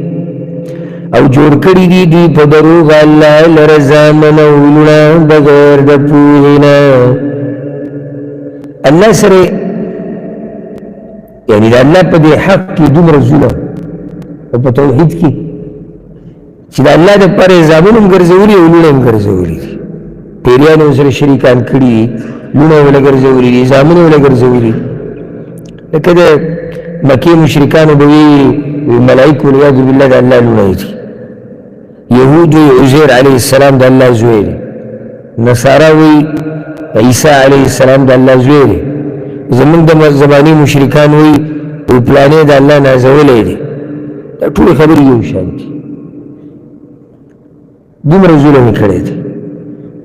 او جوړ کړي دي دوی په دروغ الله لره زامن او لوڼه بغیر د پوهې نه الله سره یعنی د الله په دې حق کې دومره ظلم او په توحید کې چې د الله دپاره یې زامن هم ګرځولي او لوڼه هم ګرځولي دي پیریانو سره شریکان کړي لوڼه یې ونه ګرځولي دي زامن یې ونه ګرځولي لکه د مکې مشرکانو به ویلي ملایکو والعیاذ بالله د الله لوڼه دي یهود وی عزیر علیه السلام د الله زوی دی نصارا وی عیسی علیه السلام د الله زوی دی زمونږ د زماني مشرکان وی پلانې د الله نازولی دی دا ټولې خبرې یو شان دي دومره ظلم یې کړی دی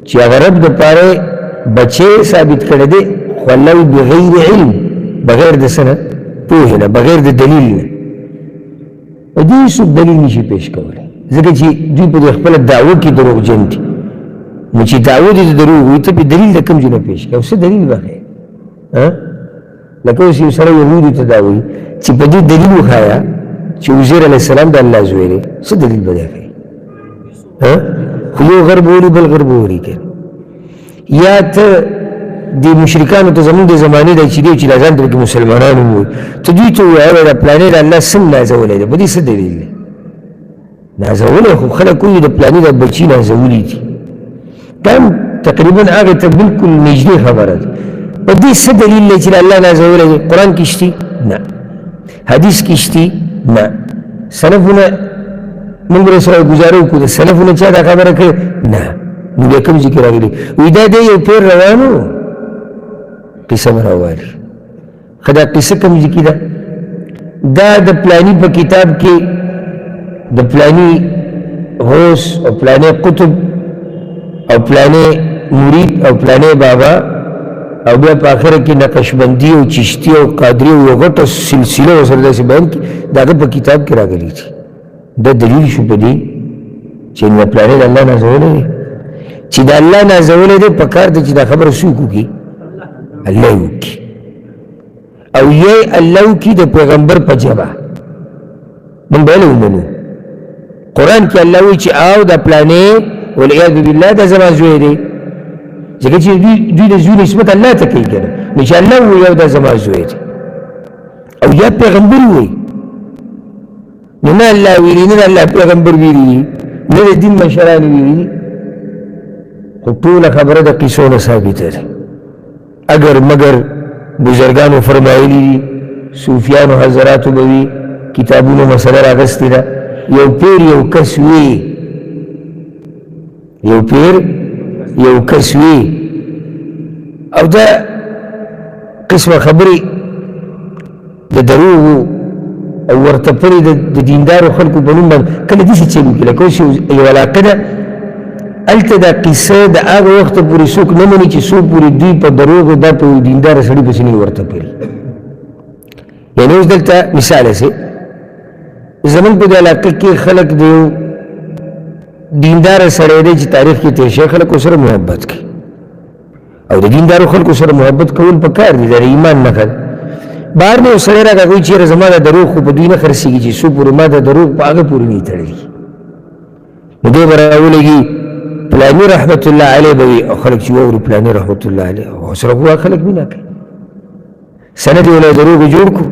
چې هغه رب دپاره بچی ثابت کړی دی خو الله وی بغیر علم بغیر د څه نه پوهې نه بغیر د دلیل نه دوی څوک دلیل نشي پیش کولی ځکه چې دوی په خپله دعوه کې دروغجن دي نو چې دعوه دې د دروغ وي ته په دلیل د کوم ځای نه پیش کوې څه دلیل به ښیې لکه اوس یو سړی یهودي ته دا وایي چې په دې دلیل وښایه چې عزیر علیه السلام د الله زوی دی څه دلیل به دی ښیي خو یو غرب ووري بل غرب ووري که یا ته د مشرکانو ته زمونږ د زمانې دی چې دی چې دا ځان ته پکې مسلمانان ووایي ته دوی ته ووایه دا پلانې د الله څنګه نازولی دی په دې څه دلیل دی نازولی خو خلک وایي د پلانې د بچي نازولی دي دا هم تقریبا هغې ته بلکل نږدې خبره ده په دې څه دلیل دی چې الله نازولی دی قرآن کې شتي نه حدیث کې شتي نه سلفونه موږ به سره ګزاره وکړو د سلفونه چا دا خبره کړې نه نو بیا کوم ځای کې راغلي وایي دا دی یو پیر روان و قصه به راوالي ښه دا قصه کوم ځای کې ده دا د پلاني په کتاب کې د پلاني غوث او پلاني قطب او پلاني مرید او پلاني بابا او بیا په آخره کې نقشبندي او چشتي او قادري او یو غټه سلسله ورسره داسې بیان کړي د هغه په کتاب کې راغلي دي دا دلیل شو په دې چې نو پلانې د الله نازولی دی چې د الله نازولی دی په کار دی چې دا خبره څوک وکړي الله یې وکړي او یې الله وکړي د پیغمبر په ژبه موږ به یې ومنو قرآن کې الله وایي چې او دا پلانې والعیاذ بالله دا زما زوی دی ځکه چې دوی د زوی نسبت الله ته کوي که نه نو چې الله ووایي او دا زما زوی دی او یا پیغمبر ووایي نو نه الله ویلي نه الله پیغمبر ویلي نه د دین مشران ویلي خو ټوله خبره د قصو نه ثابته ده اگر مگر بزرګانو فرمایلي دي صوفیانو حضراتو به وي کتابونو مسله راغستې ده یو پیر یو کس وي یو پیر یو کس وي او دا قسمه خبرې د دروغو او ورته پرې د دیندارو خلکو په نوم باندې کله داسې چل وکړي لکه اوس یو علاقه ده هلته دا قصه د هغه وخته پورې څوک نه مني چې څو پورې دوی په دروغو دا په دینداره سړي پسې نه ورته پري یعنې اوس دلته مثال هسې زمونږ په دې علاقه کې خلک د یو دینداره سړی دی چې تاریخ کې تېر شوی خلک ورسره محبت کوي او د دیندارو خلکو سره محبت کول پکار دي د ایمان نښه ده بهر نه یو سړی راکړه کوي چېرې زما د دروغ خو په دوی نه خرڅېږي چې څو پورې ما د دروغ په هغه پورې نه تړلي نو دی به راولګي پلاني رحمت الله علیه به وي او خلک چې واوري پلاني رحمت الله علیه او سره خو خلک مینه کوي سند یې له دروغو جوړ کړو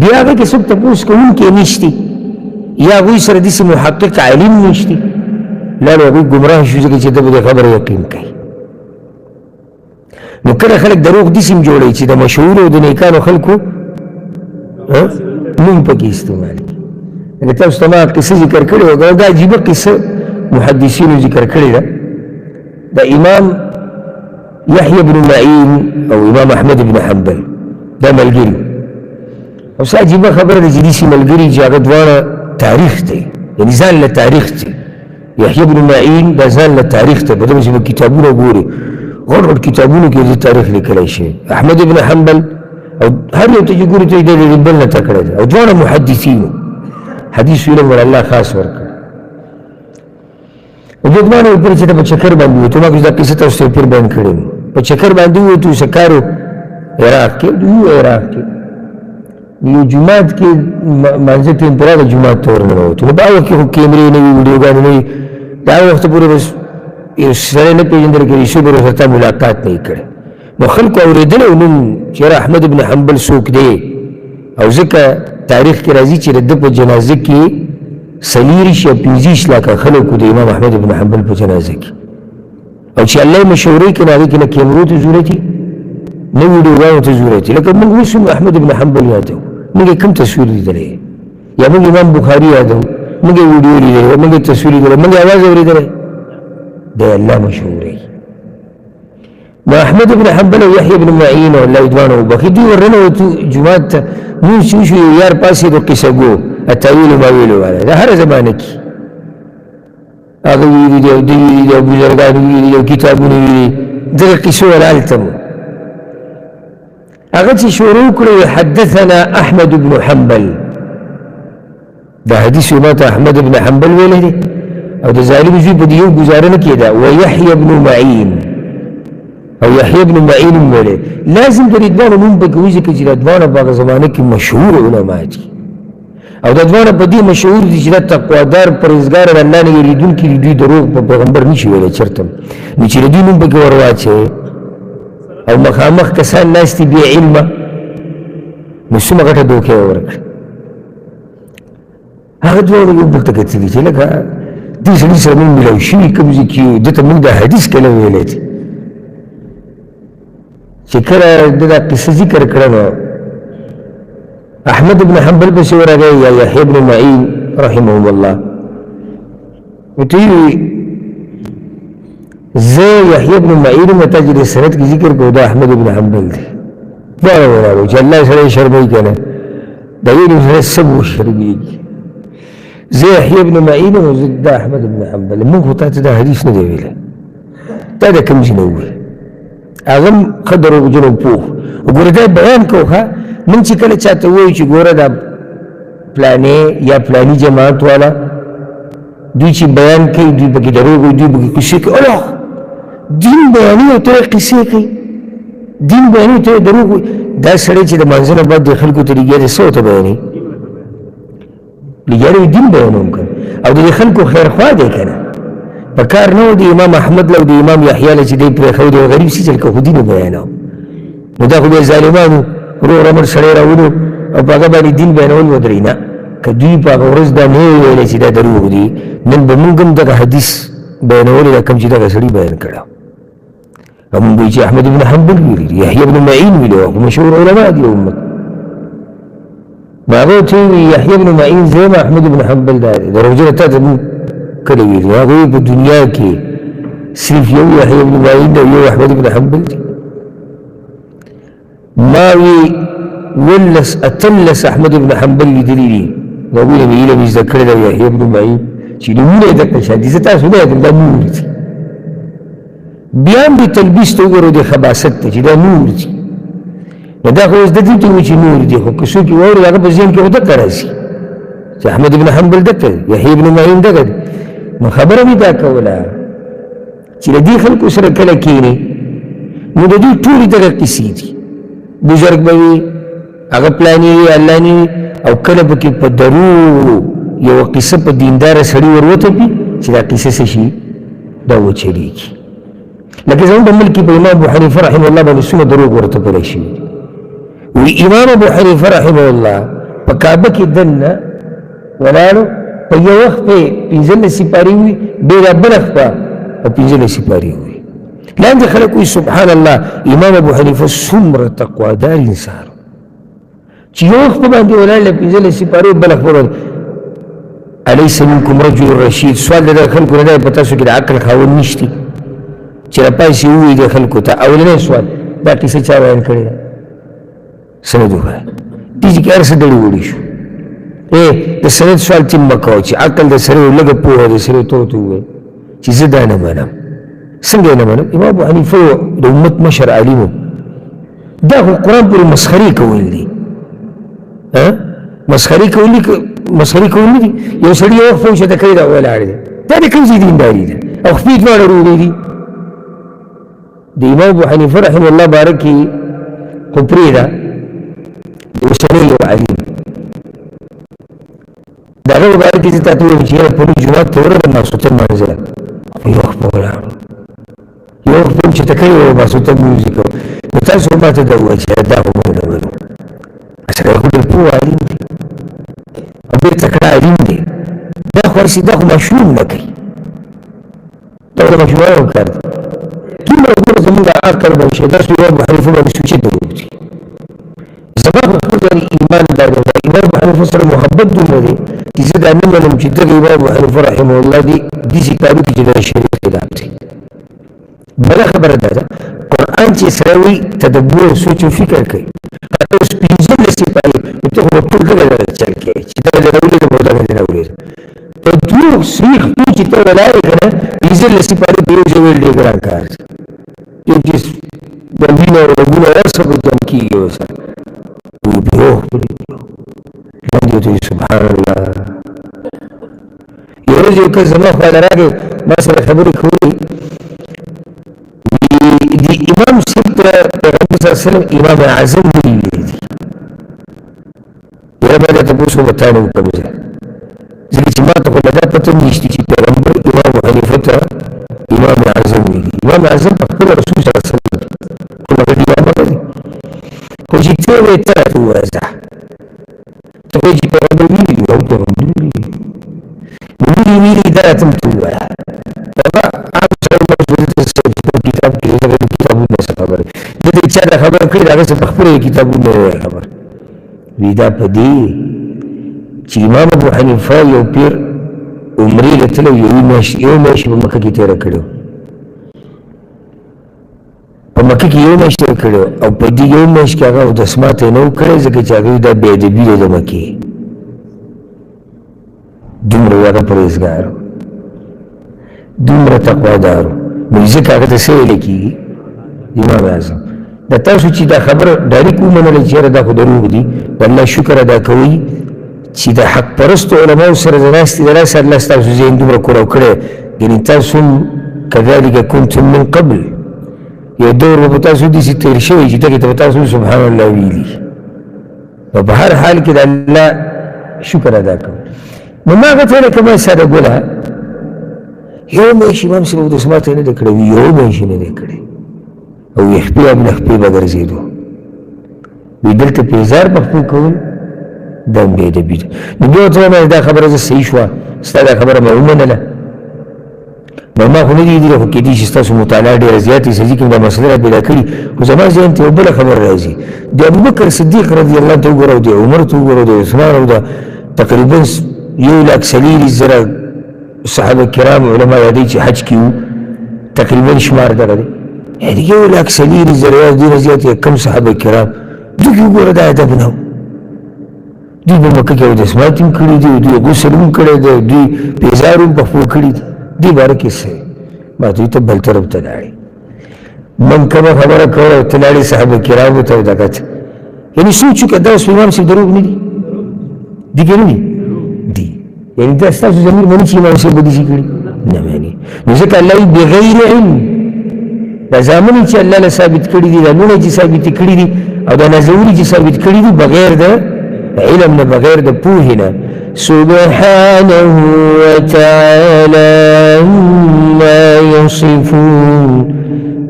بیا هغه کې څوک تپوس کوونکی نشته یا هغوی سره داسې محقق عالم نشته لا نو هغوی ګمراه شو ځکه چې ده به د خبره یقین کوي نو کله خلک دروغ داسې هم جوړوي چې د مشهورو او د نیکانو خلکو نوم پکې استعمال کړي لکه تاسو ته ما قصه ذکر کړې وه دا عجیبه قصه محدثینو ذکر کړې ده د امام یحیی بن معین او امام احمد بن حنبل دا ملګري او څه عجیبه خبره ده چې داسې ملګري چې هغه دواړه تاریخ دی یعنې ځان له تاریخ دی یحیی بن معین دا ځان له تاریخ دی په دغه چې کتابونه ګوري غټ غټ کتابونو کې د تاریخ لیکلی شوی احمد بن حنبل او هر یو ته چې ګوري ته یې د بل نه تکړه دی او دواړه محدثینو حدیث علم ور الله خاص ورکړ او دې دواړه پر چې په چکر باندې وو ته ما دا قصه تاسو ته پر بیان کړم په چکر باندې وو تو سکارو عراق کې یو عراق کې یو جماعت کې منځ ته انترا د جماعت تور نه وو ته دا وخت کې کیمرې نه وی ویډیوګانې نه دا وخت پورې بس یو سره نه پیژندل کېږي چې به ورته ملاقات نه کړي نو خلکو اورېدل او نن چې احمد بن حنبل څوک دی او ځکه تاریخ کې راځي چې د په جنازه کې سلیریش یا 25 لکه خلکو د امام احمد بن حنبل په جنازه کې او چې الله مشورې کې هغې کې نه کیمرو ته ضرورت نه ویډیوګانو ته ضرورت لکه موږ اوس احمد بن حنبل یادو موږ کوم تصویر لیدلی یا موږ امام بخاري یادو موږ ویډیو لیدلی موږ تصویر لیدلی موږ اواز اورېدلی د الله مشهورې ما احمد بن حنبل او يحيى بن معين والله يدوانه وبخي دي ورنه جماعت نون شو يار پاسې د قصه ګو التاویل ما ویلو والا دا هر زمانه کې هغه ویلي دی او دی ویلي دی او بزرګان ویلي دی او کتابونه ویلي دغه قصو ولالته مو هغه چې شروع کړی حدثنا احمد بن حنبل دا حدیث امام احمد بن حنبل ویلی دی او د ظالم زوی په دیو گزاره نه کېده ويحيى بن معين او يحيى بن معين ویلی لازم د دوانو نوم پکې وځي چې د دوانو په هغه زمانه کې مشهور علما دي او د دوانو په دې مشهور دي چې د تقوادار پرهیزګار د الله نه یریدونکي دي دوی دروغ په پیغمبر نشي ویلی چېرته نو چې د دوی نوم پکې ور واچوې او مخامخ کسان ناست دي بې علمه نو څومره غټه دوکه یې ورکړه هغه دواړو یو بل ته کتلي چې لکه دې سړي سره مونږ میلاو شوي کوم ځای کې یو ده ته مونږ دا حدیث کله ویلی دی چې کله ده دا قصه ذکر کړه نو احمد بن حنبل پسې ورغی یا یحیی بن معین رحمهم الله ورته ویې زه یحیی بن معین یم تا چې د سند کې ذکر کوو دا احمد بن حنبل دی دواړه ولاړو چې الله سره یې شرموي که نه د ویلو سره څه به وشرمېږي زه یحیی بن معین یم او زه دا احمد بن حنبل یم موږ خو تا ته دا حدیث نه دی ویلی دا د کوم ځای نه وویل هغه هم ښه دروغجن او پوه وګوره دا بیان کوو ښه مونږ چې کله چاته ووایو چې ګوره دا پلانې یا پلاني جماعت والا دوی چې بیان کوي دوی پکې دروغ وایي دوی پکې قصې کوي الله دین بیانوي او ته یې قصې کوي دین بیانوي ته یې دروغ وایي دا سړی چې د مانځه نه بعد د خلکو ته لګیا دی څه ورته بیانوي لګیا دی دین بیانوم که او د خلکو خیرخوا دی که نه په کار نه و د امام احمد له او د امام یحیی له چې دی پرېښودی او غریب سي چل که خو دین بیانو نو دا خو بیا ظالمانو روغ رمټ سړی راولو او په هغه باندې دین بیانول ودرېږي نه که دوی په هغه ورځ دا نه ویلی چې دا دروغ دي نن به مونږ هم دغه حدیث بیانولی دا کوم چې دغه سړي بیان کړه او مونږ وایي چې احمد بن حنبل ویلي دي یحیی بن معین ویلي وو مشهور علما دي امت نو هغه ورته وایي یحیی بن معین زه یم احمد بن حنبل دا دی دروغجنه تا ته مونږ کله ویلي هغوی په دنیا کې صرف یو یحیی بن معین دی او یو احمد بن حنبل دی ما وی ولس اتلس احمد بن حنبل لیدلی دي نو ویل مې علم زده کړی دی یحیی بن معین چې نومونه یې دقه شان دي زه تاسو نه یم دا نور دي بیا هم د تلبیس ته وګورو د خباست ته چې دا نور دي نو دا خو اوس د دې ته وایي چې نور دي خو که څوک یې واوري هغه په ذهن کې خو دقه راځي چې احمد بن حنبل دقه دی یحیی بن معین دقه دی نو خبره مې دا کوله چې د دې خلکو سره کله کښېنې نو د دوی ټولې دغه قصې دي بزرګ به وي هغه پلانې وي علانې وي او کله پکې په دروغ یوه قصه په دینداره سړي ور وتپي چې دا قصه څه شي دا وچلېږي لکه زموږ په ملک کې په امام ابو حنیفه رحمه الله باندې څومره دروغ ورته پلی شوي دي وی امام ابو حنیفه رحمه الله په کعبه کې دننه ولاړو په یو وخت پې 15 سپارې وي بېله بله خوا او 15 سپارې وي لاندې خلک وي سبحان الله امام ابو حنیفه څومره تقوادار انسان چې یو وخت باندې ولاړ له 15 سپارې بله خوا الیس منکم رجل رشید سوال د خلکو نه دی په تاسو کې د عقل خاوند نشته چې راپاسې ووایي د خلکو ته اولنی سوال دا قصه چا بیان کړې ده سند ووایه دې چې کې هر څه ډړې وړې شو د سند سوال ټیم مه کوه چې عقل د سړی لږه پوهه د سړی ته ورته ووایي چې زه دا نه منم څنګه یې نه منم امام ابو حنیفه د امت مشر عالم و دا خو قرآن پورې مسخرې کول دي مسخرې کول نه دي یو سړي یو وخت پوښتنه کوي دا ولاړ دی دا د کوم ځای دینداري ده او خپې دواړه وروڼې دي د امام ابو حنیفه رحمه الله باره کې خو پرېږده د اوسنی یو عالم د هغه په باره کې زه تاته ووایم چې یاره پرون جومات ته ورغلم ماسخوتن لمانځه یو وخت به ولاړو یو وخت به چې ته کوي ماسخوتن لمونځ یې کوو نو تاسو هم ماته دا ووایه چې دا خو موږ نه منو سړی خو ډېر پوه عالم دی او ډېر تکړه عالم دی دا خو هر دا خو ماشوم نه کوي دا د ماشومانو کار دی دومره ګوره زمونږ عقل باندې شي داسې امام ابو حنیفه باندې سوچې ته ووځي زما خو خپل ایمان دا دی امام ابو حنیفه سره محبت دومره دی چې زه دا نه منم چې دغه امام ابو حنیفه رحمه الله دي داسې کارو کې چې دا شریعت خلاف دی بله خبره دا ده قرآن چې سره وي تدبر او سوچ او فکر کوي هغه اوس پنځه سپارې ته خو ټول کله چل کې چې دا د راولې د موضوع نه راولې په دوه سریخ چې ته ولای کنه پنځه سپارې دی چې ویل دی ګران کار یو چې د وینو او غوونه ورسره کوم کیږي وسه ویو باندې ته سبحان الله یو ورځ یو کس زما خوا راغی ما سره خبرې کولې د امام صاحب پیغمبر صلی الله علیه وسلم امام اعظم ویلي دي یا باندې تاسو وتاړو کوم ځای ځکه چې ما ته خو دا پته نشته چې پیغمبر امام حنیفه ته امام اعظم ویلي امام اعظم په خپل رسول صلی الله علیه وسلم کومه دی امام دی خو چې ته وې ته وځه ته چې پیغمبر ویلي او پیغمبر ویلي دا ته ته وایي دا عام څه کتاب کې دا کتابونه څه خبره د دې چې دا خبره کړي دا څه په خپل کتابونه خبر وی دا پدې چې امام ابو حنیفه یو پیر عمرې لته یو میاشت په مکه کې تیر کړو په مکه کې یو میاشت تیر کړو او په دې یو میاشت کې هغه د اسمات نه کړی ځکه چې هغه د بې ادبي د مکه دومره هغه پرهیزګار دومره تقوادار نو ځکه هغه ته څه ویل کېږي امام اعظم دا تاسو چې دا خبره ډایرکټ ومنله چې یاره دا خو دروغ دي د الله شکر ادا کوئ چې د حق پرستو علماو سره د ناستې د لاسه الله ستاسو ذهن دومره کولاو کړی یعنې تاسو هم کذلک کنتم من قبل یو دور به په تاسو داسې تېر شوی چې دغې ته به تاسو سبحان الله ویلي نو په هر حال کې د الله شکر ادا کوئ نو ما هغه ته لکه ما ساده ګوله یو میاشت امام صاحب د اسمات نه دی کړی یو میاشت نه دی کړی او یخپې ابن خپې به ګرځېدو وی دلته پیزار په خپل کول دا هم بې ادبي ده نو بیا ورته وایم دا خبره زه صحیح شوه ستا دا خبره مې ومنله نو ما خو نه دي لیدلې خو کېدای شي ستاسو مطالعه ډېره زیاتې سړي کوم دا مسله را پیدا کړي خو زما ذهن ته یو بله خبره راځي د ابوبکر صدیق رضي الله ته وګوره او د عمر ته وګوره او د عثمان او د تقریبا 1,40,000 صحابه کرام علما یادی چې حج کې وو تقریبا شمار دغه دی یعنې 1,40,000 ډېره زیاتې کم صحابه کرام دوی وګوره دا ادب نه و دوی په مکه کې اودسمات هم کړي دي دوی غسل هم کړی دی دوی پیزار هم پخپل کړي دي دې باره کې څه ما دوی ته بل طرف ته لاړې من کومه خبره کوله ته لاړې صحابه کرامو ته دغه ته یعنې سوچ وکړه دا اوس امام صاحب دروغ نه دي دي که نه دي دي یعنی دا ستاسو ضمیر مني چې امام صاحب به داسې کړي نه مني نو ځکه الله وایي بغیر علم دا زامنې چې الله له ثابت کړي دي دا لوڼې چې ثابتې کړي دي او دا نظوري چې ثابت کړي دي بغیر د علم نه بغیر د پوهې نه سبحانه وتعالى عما يصفون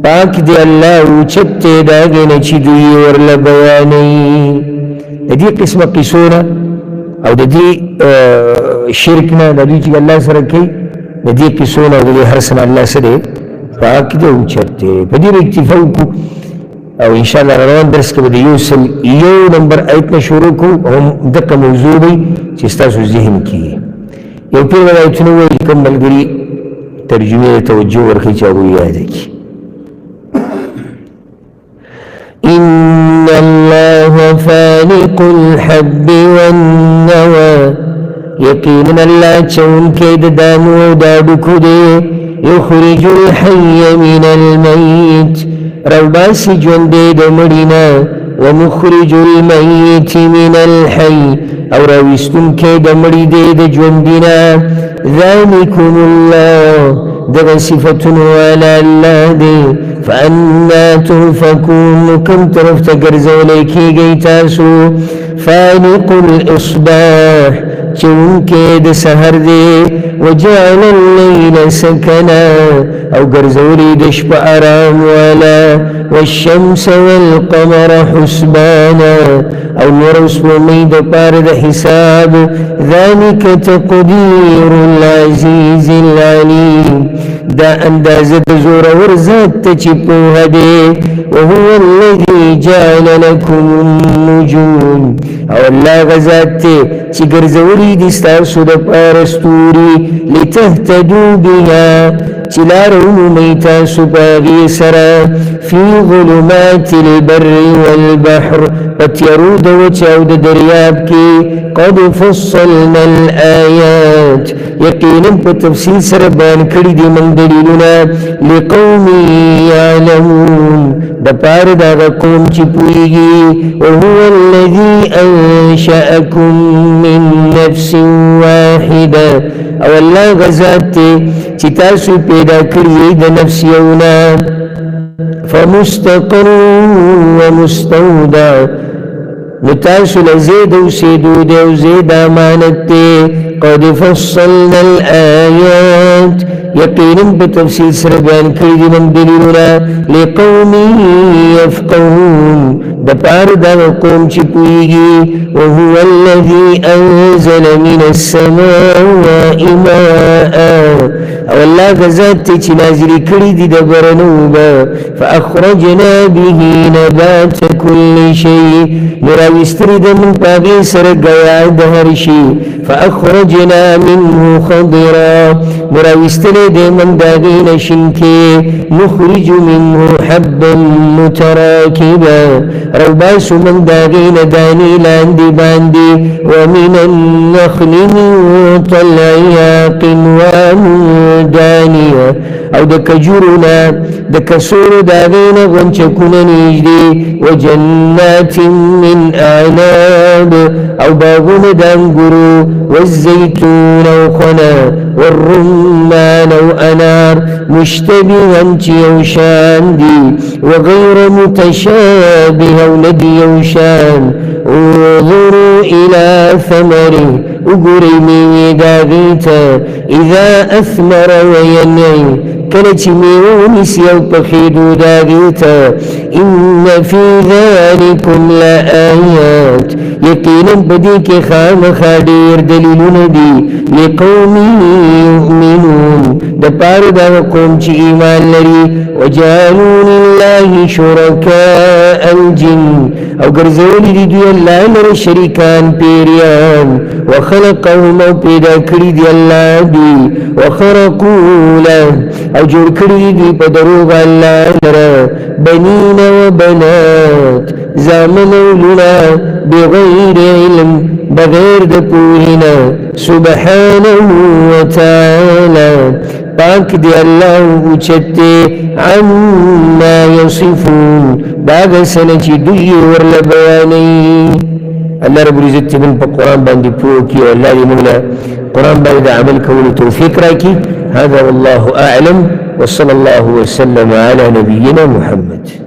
پاک دی الله اوچت دی د هغې نه چې دوی ورله بیانوي د دې قسمه قصونه او د دې شرک نه د دوی چې الله سره کوي د دې قصو نه او د دې هر څه نه الله سره پاک دی اوچت دی په دې به اکتفا وکړو او انشاءالله روان درس کې به د یو نمبر آیت نه شروع کوو هم دقه موضوع دی چې ستاسو ذهن کې یو پیر به آیتونه ووایي کوم ملګري ترجمې ته توجه ورکړي چې هغوی یاد کړي إن الله فالق الحب والنوى يقينا الله چون کې د دانو او د ډکو دی يخرج الحي من الميت روباسي ژوندی د مړینا ومخرج الميت من الحي او راویستونکی د مړي دی د ژوندینا ذلكم الله دغه صفتونه والا الله دی فأنا تؤفكون كم طرف ته ګرځولی کېږئ تاسو فالق الإصباح چونکې د سحر دی وجعل الليل سكنا او ګرځولی د شپه آرام والا والشمس والقمر حسبانا او نور سپوږمۍ د پاره د حساب ذلك تقدير العزيز العليم دا اندازه د زورور ذات ته چې پوهه دی وهو الذي جعل لكم النجوم او الله غزات ته چې ګرځولي دي ستاسو د پاره ستوري لتهتدوا بها چلار عمومی تاسو پاغی سرا فی ظلمات البر والبحر پتیرود وچاود دریاب کی قد فصلنا الآیات یقینا په تفصیل سره بیان کړی دي من دلیلونه لقوم یعلمون د پاره دا قوم چې پوهیږي وهو الذي انشأكم من نفس واحده او الله غزاد چې تاسو پیدا کړی د نفس یونا فمستقر ومستودع نتاسو لزید و سیدود و زید امانت قد فصلنا الآیات یقینا بتفصیل سره بیان کړی دي من دلیلونه لقوم یفقهون د پاره دا قوم چې پوهیږي وهو الذي انزل من السماء ماء او الله غزاد چې نازل کړی دي د برنوبه فاخرجنا به نبات كل شيء مراوستری د من پاغي سره غیا د هر شي فاخرجنا منه خضرا مراوستری د من داغین شنکه نخرج منه حبا متراكبا روباس من داغین دانی لاندی باندی ومن النخل من طلعها قنوان دانیه او د کجورنا د کسور داغین غنچکون نیجدی وجنات من اعناب او باغون دانگرو والزيتون وخنا والرمان وأنار مشتبها يوشان دي وغير متشابه ولدي يوشان انظروا إلى ثمره اقري من داغيتا إذا أثمر وينعي كلت ميونس يوبخيدو داغيتا إن في ذلكم لآيات يقينا بديك خام خادير دليلون دي لقوم يؤمنون دپار دا قوم چی ایمان لري وجعلوا لله شركاء الجن او گرزولی دی دوی اللہ لر شریکان پیریان وخلقهم او پیدا کری دی اللہ دی وخرقوا له او جوڑ کری دی پا دروغ اللہ لر بنین و بنات زامن اولونا بغیر علم بغیر دپوهنا سبحانه وتعالى پاک دی اللہ اوچتے عما یصفون باغ سنچی دوی ورل بیانی اللہ رب العزت من پا قرآن باندی پوکی و اللہ دی مغلا قرآن باندی عمل کول توفیق راکی هذا والله أعلم وصلى الله وسلم على نبينا محمد